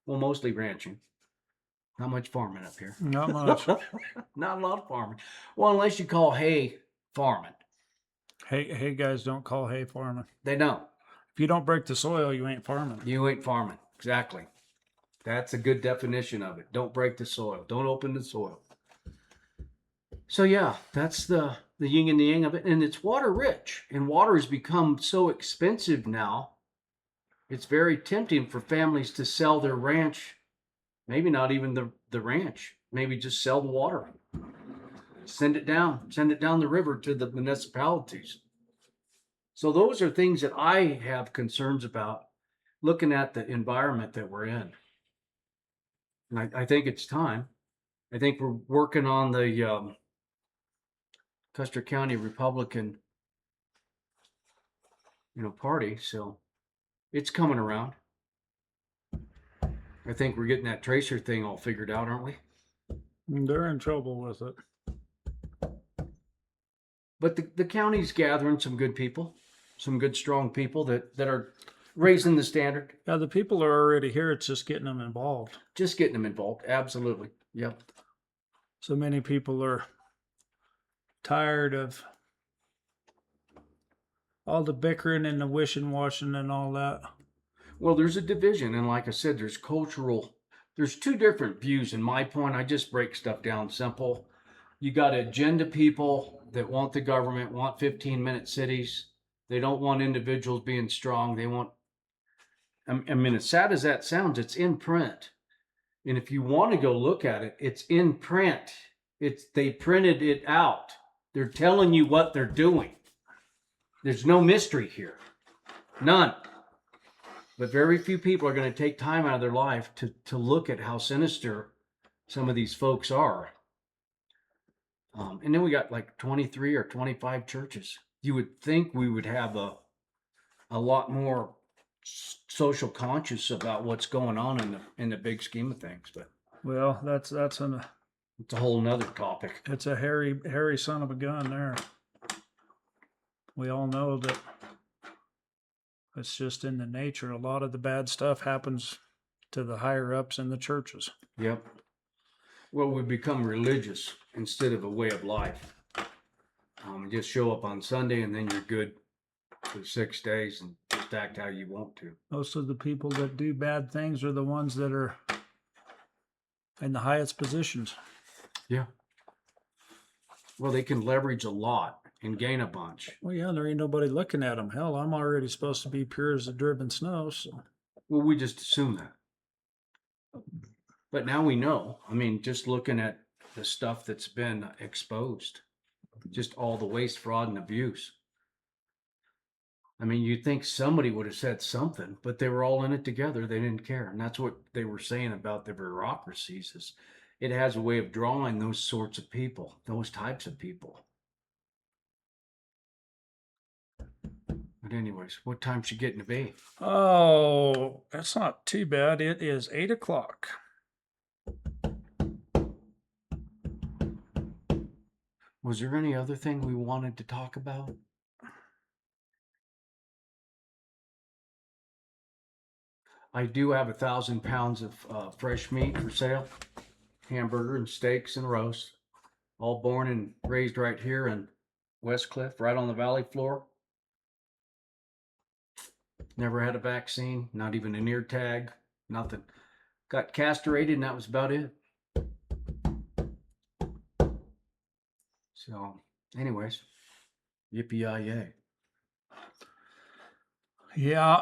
Well, mostly ranching. Not much farming up here. Not much. Not a lot of farming. Well, unless you call hay farming. Hey guys, don't call hay farming. They don't. If you don't break the soil, you ain't farming. You ain't farming. Exactly. That's a good definition of it. Don't break the soil. Don't open the soil. So yeah, that's the yin and the yang of it. And it's water rich. And water has become so expensive now. It's very tempting for families to sell their ranch. Maybe not even the ranch. Maybe just sell the water. Send it down the river to the municipalities. So those are things that I have concerns about looking at the environment that we're in. And I think it's time. I think we're working on the Custer County Republican, party. So it's coming around. I think we're getting that tracer thing all figured out, aren't we? They're in trouble with it. But the county's gathering some good people, some good, strong people that are raising the standard. Yeah, the people are already here. It's just getting them involved. Just getting them involved. Absolutely. Yep. So many people are tired of all the bickering and the wishing washing and all that. Well, there's a division. And like I said, there's two different views. In my point, I just break stuff down simple. You got agenda people that want the government, want 15-minute cities. They don't want individuals being strong. They want, I mean, as sad as that sounds, it's in print. And if you want to go look at it, it's in print. They printed it out. They're telling you what they're doing. There's no mystery here. None. But very few people are going to take time out of their life to look at how sinister some of these folks are. And then we got like 23 or 25 churches. You would think we would have a lot more social conscious about what's going on in the big scheme of things. But well, it's a whole nother topic. It's a hairy son of a gun there. We all know that it's just in the nature. A lot of the bad stuff happens to the higher ups in the churches. Yep. Well, we become religious instead of a way of life. Just show up on Sunday and then you're good for 6 days and just act how you want to. Most of the people that do bad things are the ones that are in the highest positions. Yeah. Well, they can leverage a lot and gain a bunch. Well, yeah, there ain't nobody looking at them. Hell, I'm already supposed to be pure as the driven snow. So. Well, we just assume that. But now we know. I mean, just looking at the stuff that's been exposed, just all the waste, fraud, and abuse. I mean, you'd think somebody would have said something, but they were all in it together. They didn't care. And that's what they were saying about the bureaucracies is it has a way of drawing those sorts of people, those types of people. But anyways, what time should get to be? Oh, that's not too bad. It is 8 o'clock. Was there any other thing we wanted to talk about? I do have 1,000 pounds of fresh meat for sale. Hamburger and steaks and roast. All born and raised right here in Westcliff, right on the valley floor. Never had a vaccine, not even an ear tag, nothing. Got castrated and that was about it. So, anyways, yippee-yi-yay. Yeah,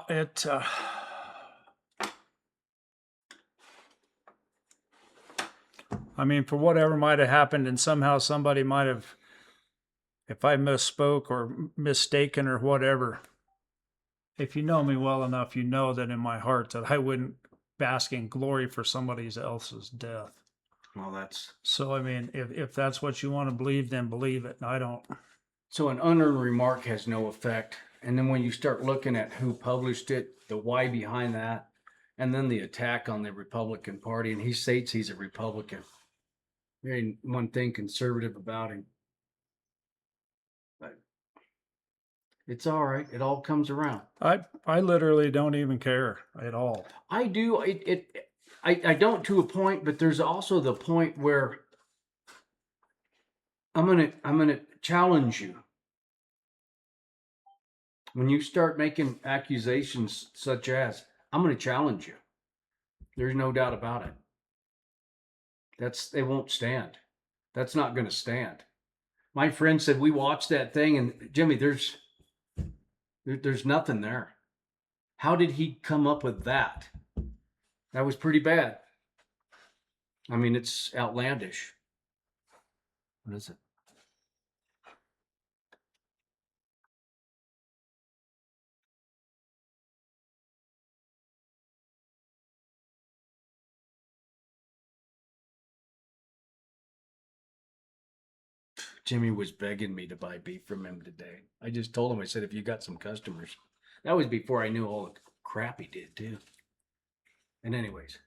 I mean, for whatever might have happened, and somehow somebody might have, if I misspoke or mistaken or whatever, if you know me well enough, you know that in my heart that I wouldn't bask in glory for somebody else's death. Well, that's... So, I mean, if that's what you want to believe, then believe it. I don't. So an unearned remark has no effect. And then when you start looking at who published it, the why behind that, and then the attack on the Republican Party, and he states he's a Republican. There ain't one thing conservative about him. But it's all right. It all comes around. I literally don't even care at all. I do. I don't to a point, but there's also the point where I'm gonna challenge you. When you start making accusations such as, I'm gonna challenge you. There's no doubt about it. They won't stand. That's not going to stand. My friend said we watched that thing, and Jimmy, there's nothing there. How did he come up with that? That was pretty bad. I mean, it's outlandish. What is it? Jimmy was begging me to buy beef from him today. I just told him, I said, if you got some customers. That was before I knew all the crap he did, too. And anyways.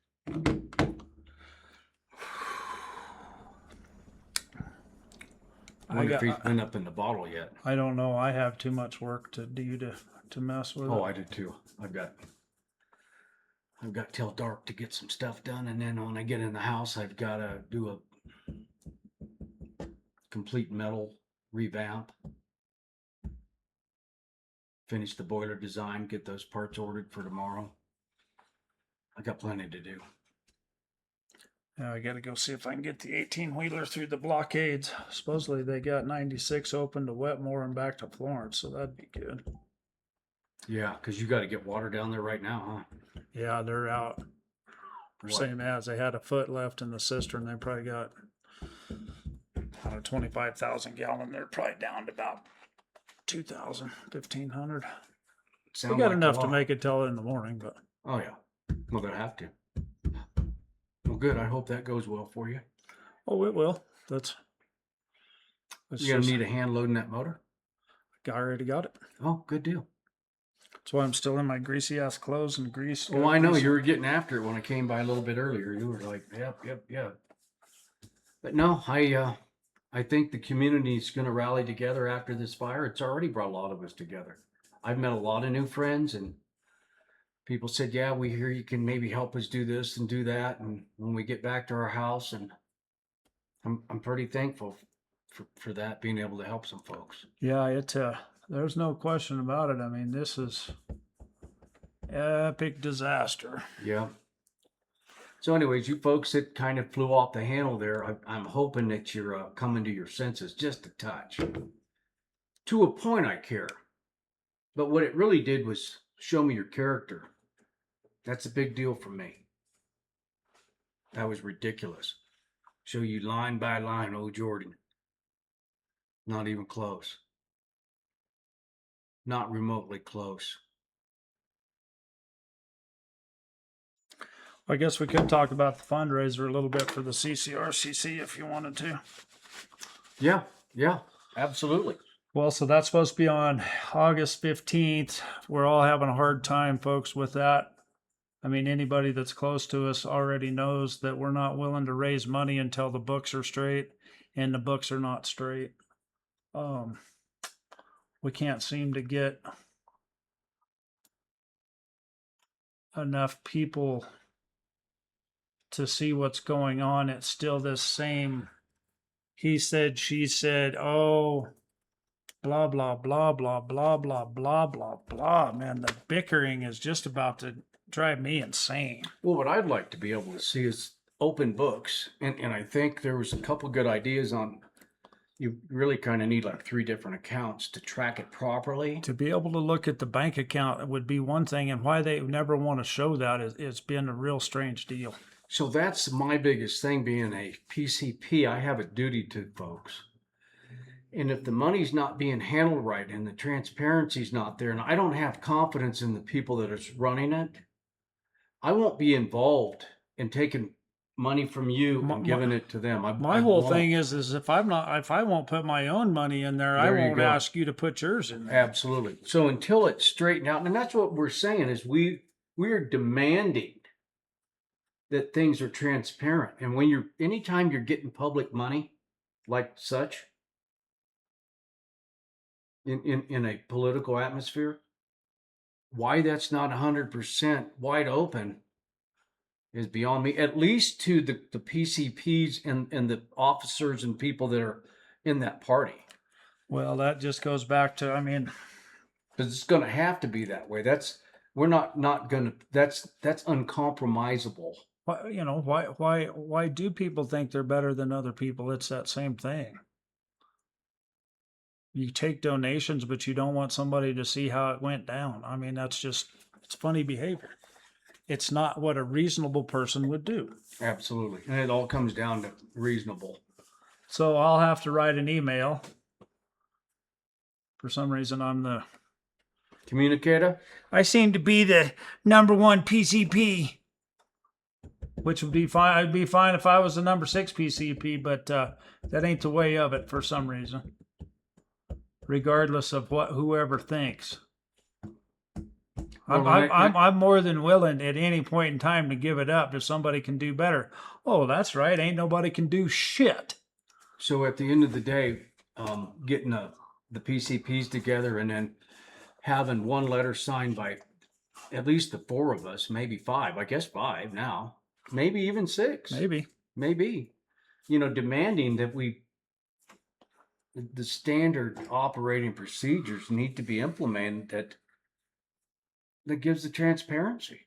I wonder if he's been up in the bottle yet. I don't know. I have too much work to do to mess with. Oh, I do too. I've got till dark to get some stuff done, and then when I get in the house, I've got to do a complete metal revamp, finish the boiler design, get those parts ordered for tomorrow. I got plenty to do. Now I got to go see if I can get the 18-wheeler through the blockades. Supposedly they got 96 open to Wetmore and back to Florence, so that'd be good. Yeah, because you got to get water down there right now, huh? Yeah, they're out. Same as they had a foot left in the cistern. They probably got 25,000 gallon. They're probably down to about 2,000, 1,500. We got enough to make it till in the morning, but. Oh yeah, well they'll have to. Well, good. I hope that goes well for you. Oh, it will. That's you gonna need a hand loading that motor? I already got it. Oh, good deal. That's why I'm still in my greasy ass clothes and grease. Well, I know you were getting after it when I came by a little bit earlier. You were like, yep. But no, I think the community is going to rally together after this fire. It's already brought a lot of us together. I've met a lot of new friends, and people said, yeah, we hear you can maybe help us do this and do that. And when we get back to our house, and I'm pretty thankful for that, being able to help some folks. Yeah, there's no question about it. I mean, this is epic disaster. Yeah. So anyways, you folks that kind of flew off the handle there, I'm hoping that you're coming to your senses just a touch. To a point, I care. But what it really did was show me your character. That's a big deal for me. That was ridiculous. Show you line by line, old Jordan. Not even close. Not remotely close. I guess we could talk about the fundraiser a little bit for the CCRCC if you wanted to. Yeah, absolutely. Well, so that's supposed to be on August 15th. We're all having a hard time, folks, with that. I mean, anybody that's close to us already knows that we're not willing to raise money until the books are straight, and the books are not straight. We can't seem to get enough people to see what's going on. It's still this same he said, she said, oh, blah, blah, blah, blah, blah, blah, blah, blah, blah. Man, the bickering is just about to drive me insane. Well, what I'd like to be able to see is open books. And I think there was a couple good ideas on, you really kind of need like 3 different accounts to track it properly. To be able to look at the bank account would be one thing, and why they never want to show that it's been a real strange deal. So that's my biggest thing, being a PCP. I have a duty to folks. And if the money's not being handled right and the transparency's not there, and I don't have confidence in the people that are running it, I won't be involved in taking money from you and giving it to them. My whole thing is if I won't put my own money in there, I won't ask you to put yours in there. Absolutely. So until it's straightened out, and that's what we're saying, is we are demanding that things are transparent. And when anytime you're getting public money like such in a political atmosphere, why that's not 100% wide open is beyond me, at least to the PCPs and the officers and people that are in that party. Well, that just goes back to, I mean, because it's going to have to be that way. We're not gonna. That's uncompromisable. Why do people think they're better than other people? It's that same thing. You take donations, but you don't want somebody to see how it went down. I mean, it's funny behavior. It's not what a reasonable person would do. Absolutely, and it all comes down to reasonable. So I'll have to write an email. For some reason, I'm the communicator. I seem to be the number one PCP, which would be fine. I'd be fine if I was the number 6 PCP, but that ain't the way of it for some reason. Regardless of what whoever thinks, I'm more than willing at any point in time to give it up if somebody can do better. Oh, that's right. Ain't nobody can do shit. So at the end of the day, getting the PCPs together and then having one letter signed by at least the 4 of us, maybe 5. I guess 5 now, maybe even 6. Maybe. Demanding that the standard operating procedures need to be implemented that gives the transparency.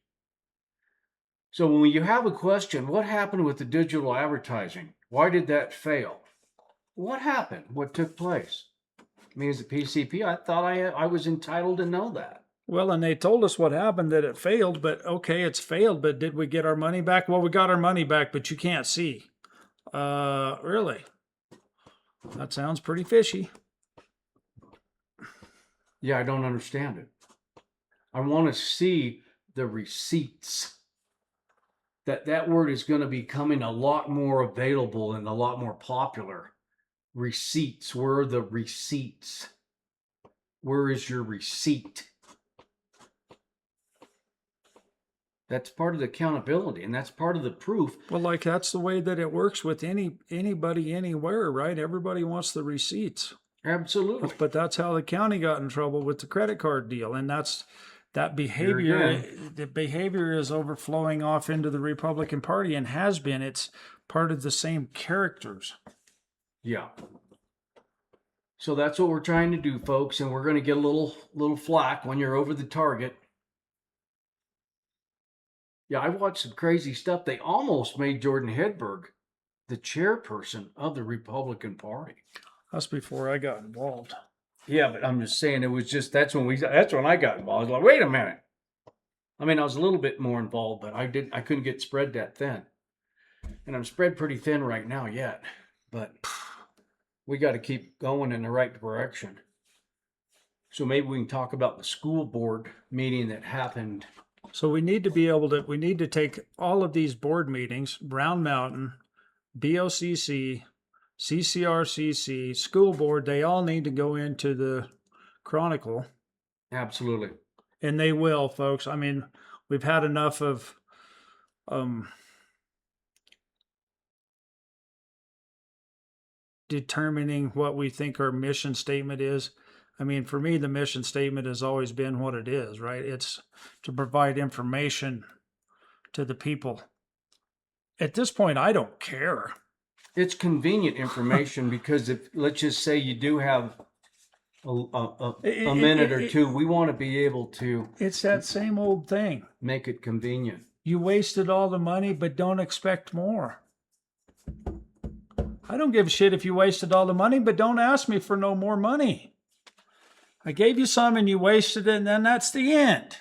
So when you have a question, what happened with the digital advertising? Why did that fail? What happened? What took place? Me as a PCP, I thought I was entitled to know that. Well, and they told us what happened, that it failed, but okay, it's failed, but did we get our money back? Well, we got our money back, but you can't see. Really? That sounds pretty fishy. Yeah, I don't understand it. I want to see the receipts. That word is going to be becoming a lot more available and a lot more popular. Receipts. Where are the receipts? Where is your receipt? That's part of the accountability, and that's part of the proof. Well, like that's the way that it works with anybody anywhere, right? Everybody wants the receipts. Absolutely. But that's how the county got in trouble with the credit card deal, and that behavior. The behavior is overflowing off into the Republican Party and has been. It's part of the same characters. Yeah. So that's what we're trying to do, folks, and we're going to get a little flack when you're over the target. Yeah, I watched some crazy stuff. They almost made Jordan Hedberg the chairperson of the Republican Party. That's before I got involved. Yeah, but I'm just saying that's when I got involved. I was like, wait a minute. I mean, I was a little bit more involved, but I couldn't get spread that thin. And I'm spread pretty thin right now yet. But we got to keep going in the right direction. So maybe we can talk about the school board meeting that happened. So we need to take all of these board meetings, Brown Mountain, BOCC, CCRCC, school board, they all need to go into the Chronicle. Absolutely. And they will, folks. I mean, we've had enough of determining what we think our mission statement is. I mean, for me, the mission statement has always been what it is, right? It's to provide information to the people. At this point, I don't care. It's convenient information because let's just say you do have a minute or two, we want to be able to. It's that same old thing. Make it convenient. You wasted all the money, but don't expect more. I don't give a shit if you wasted all the money, but don't ask me for no more money. I gave you some and you wasted it, and then that's the end.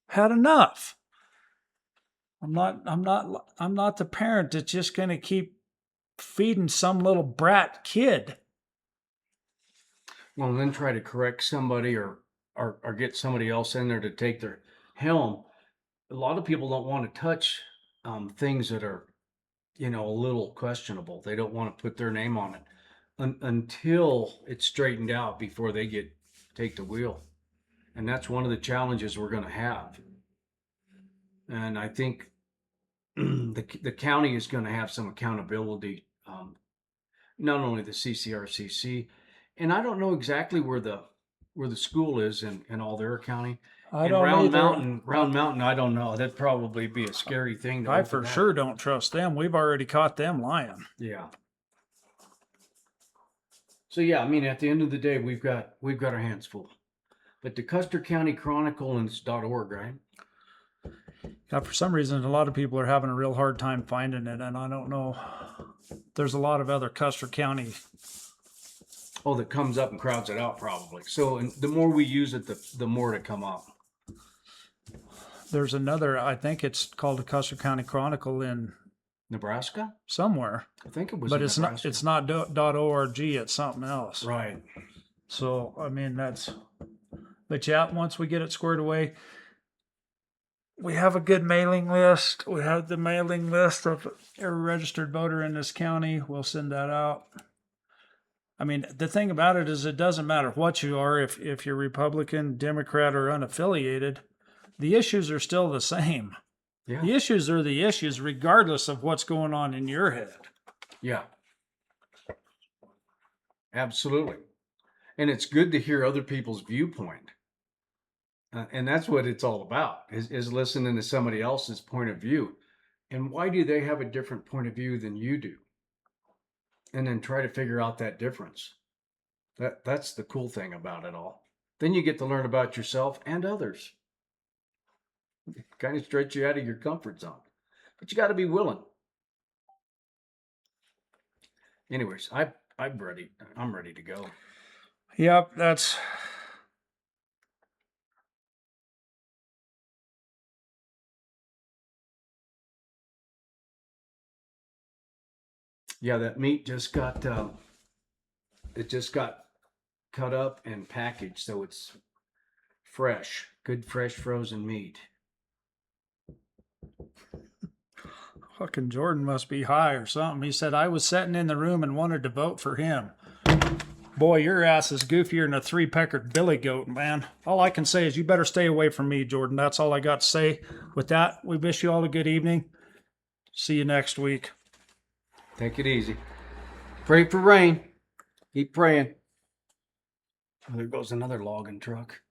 Had enough. I'm not the parent that's just going to keep feeding some little brat kid. Well, then try to correct somebody or get somebody else in there to take their helm. A lot of people don't want to touch things that are, a little questionable. They don't want to put their name on it until it's straightened out before they take the wheel. And that's one of the challenges we're going to have. And I think the county is going to have some accountability, not only the CCRCC, and I don't know exactly where the school is in Aldera County. Round Mountain, I don't know. That'd probably be a scary thing. I for sure don't trust them. We've already caught them lying. Yeah. So yeah, I mean, at the end of the day, we've got our hands full. But the Custer County Chronicle and .org, right? Now, for some reason, a lot of people are having a real hard time finding it, and I don't know. There's a lot of other Custer County. Oh, that comes up and crowds it out probably. So and the more we use it, the more to come up. There's another, I think it's called the Custer County Chronicle in Nebraska? somewhere, I think it was. but in it's Nebraska. not. It's not .org. It's something else. Right. So I mean that's. But yeah, once we get it squared away, we have a good mailing list. We have the mailing list of every registered voter in this county. We'll send that out. I mean, the thing about it is it doesn't matter what you are, if you're Republican, Democrat, or unaffiliated, the issues are still the same. Yeah. The issues are the issues regardless of what's going on in your head. Yeah. Absolutely. And it's good to hear other people's viewpoint. And that's what it's all about, is listening to somebody else's point of view. And why do they have a different point of view than you do? And then try to figure out that difference. That's the cool thing about it all. Then you get to learn about yourself and others. It kind of stretch you out of your comfort zone. But you got to be willing. Anyways, I'm ready. I'm ready to go. Yep, that's... Yeah, that meat just got it just got cut up and packaged, so it's fresh, good fresh frozen meat. Fucking Jordan must be high or something. He said, I was sitting in the room and wanted to vote for him. Boy, your ass is goofier than a three-peckered billy goat, man. All I can say is you better stay away from me, Jordan. That's all I got to say. With that, we wish you all a good evening. See you next week. Take it easy. Pray for rain. Keep praying. Oh, there goes another logging truck.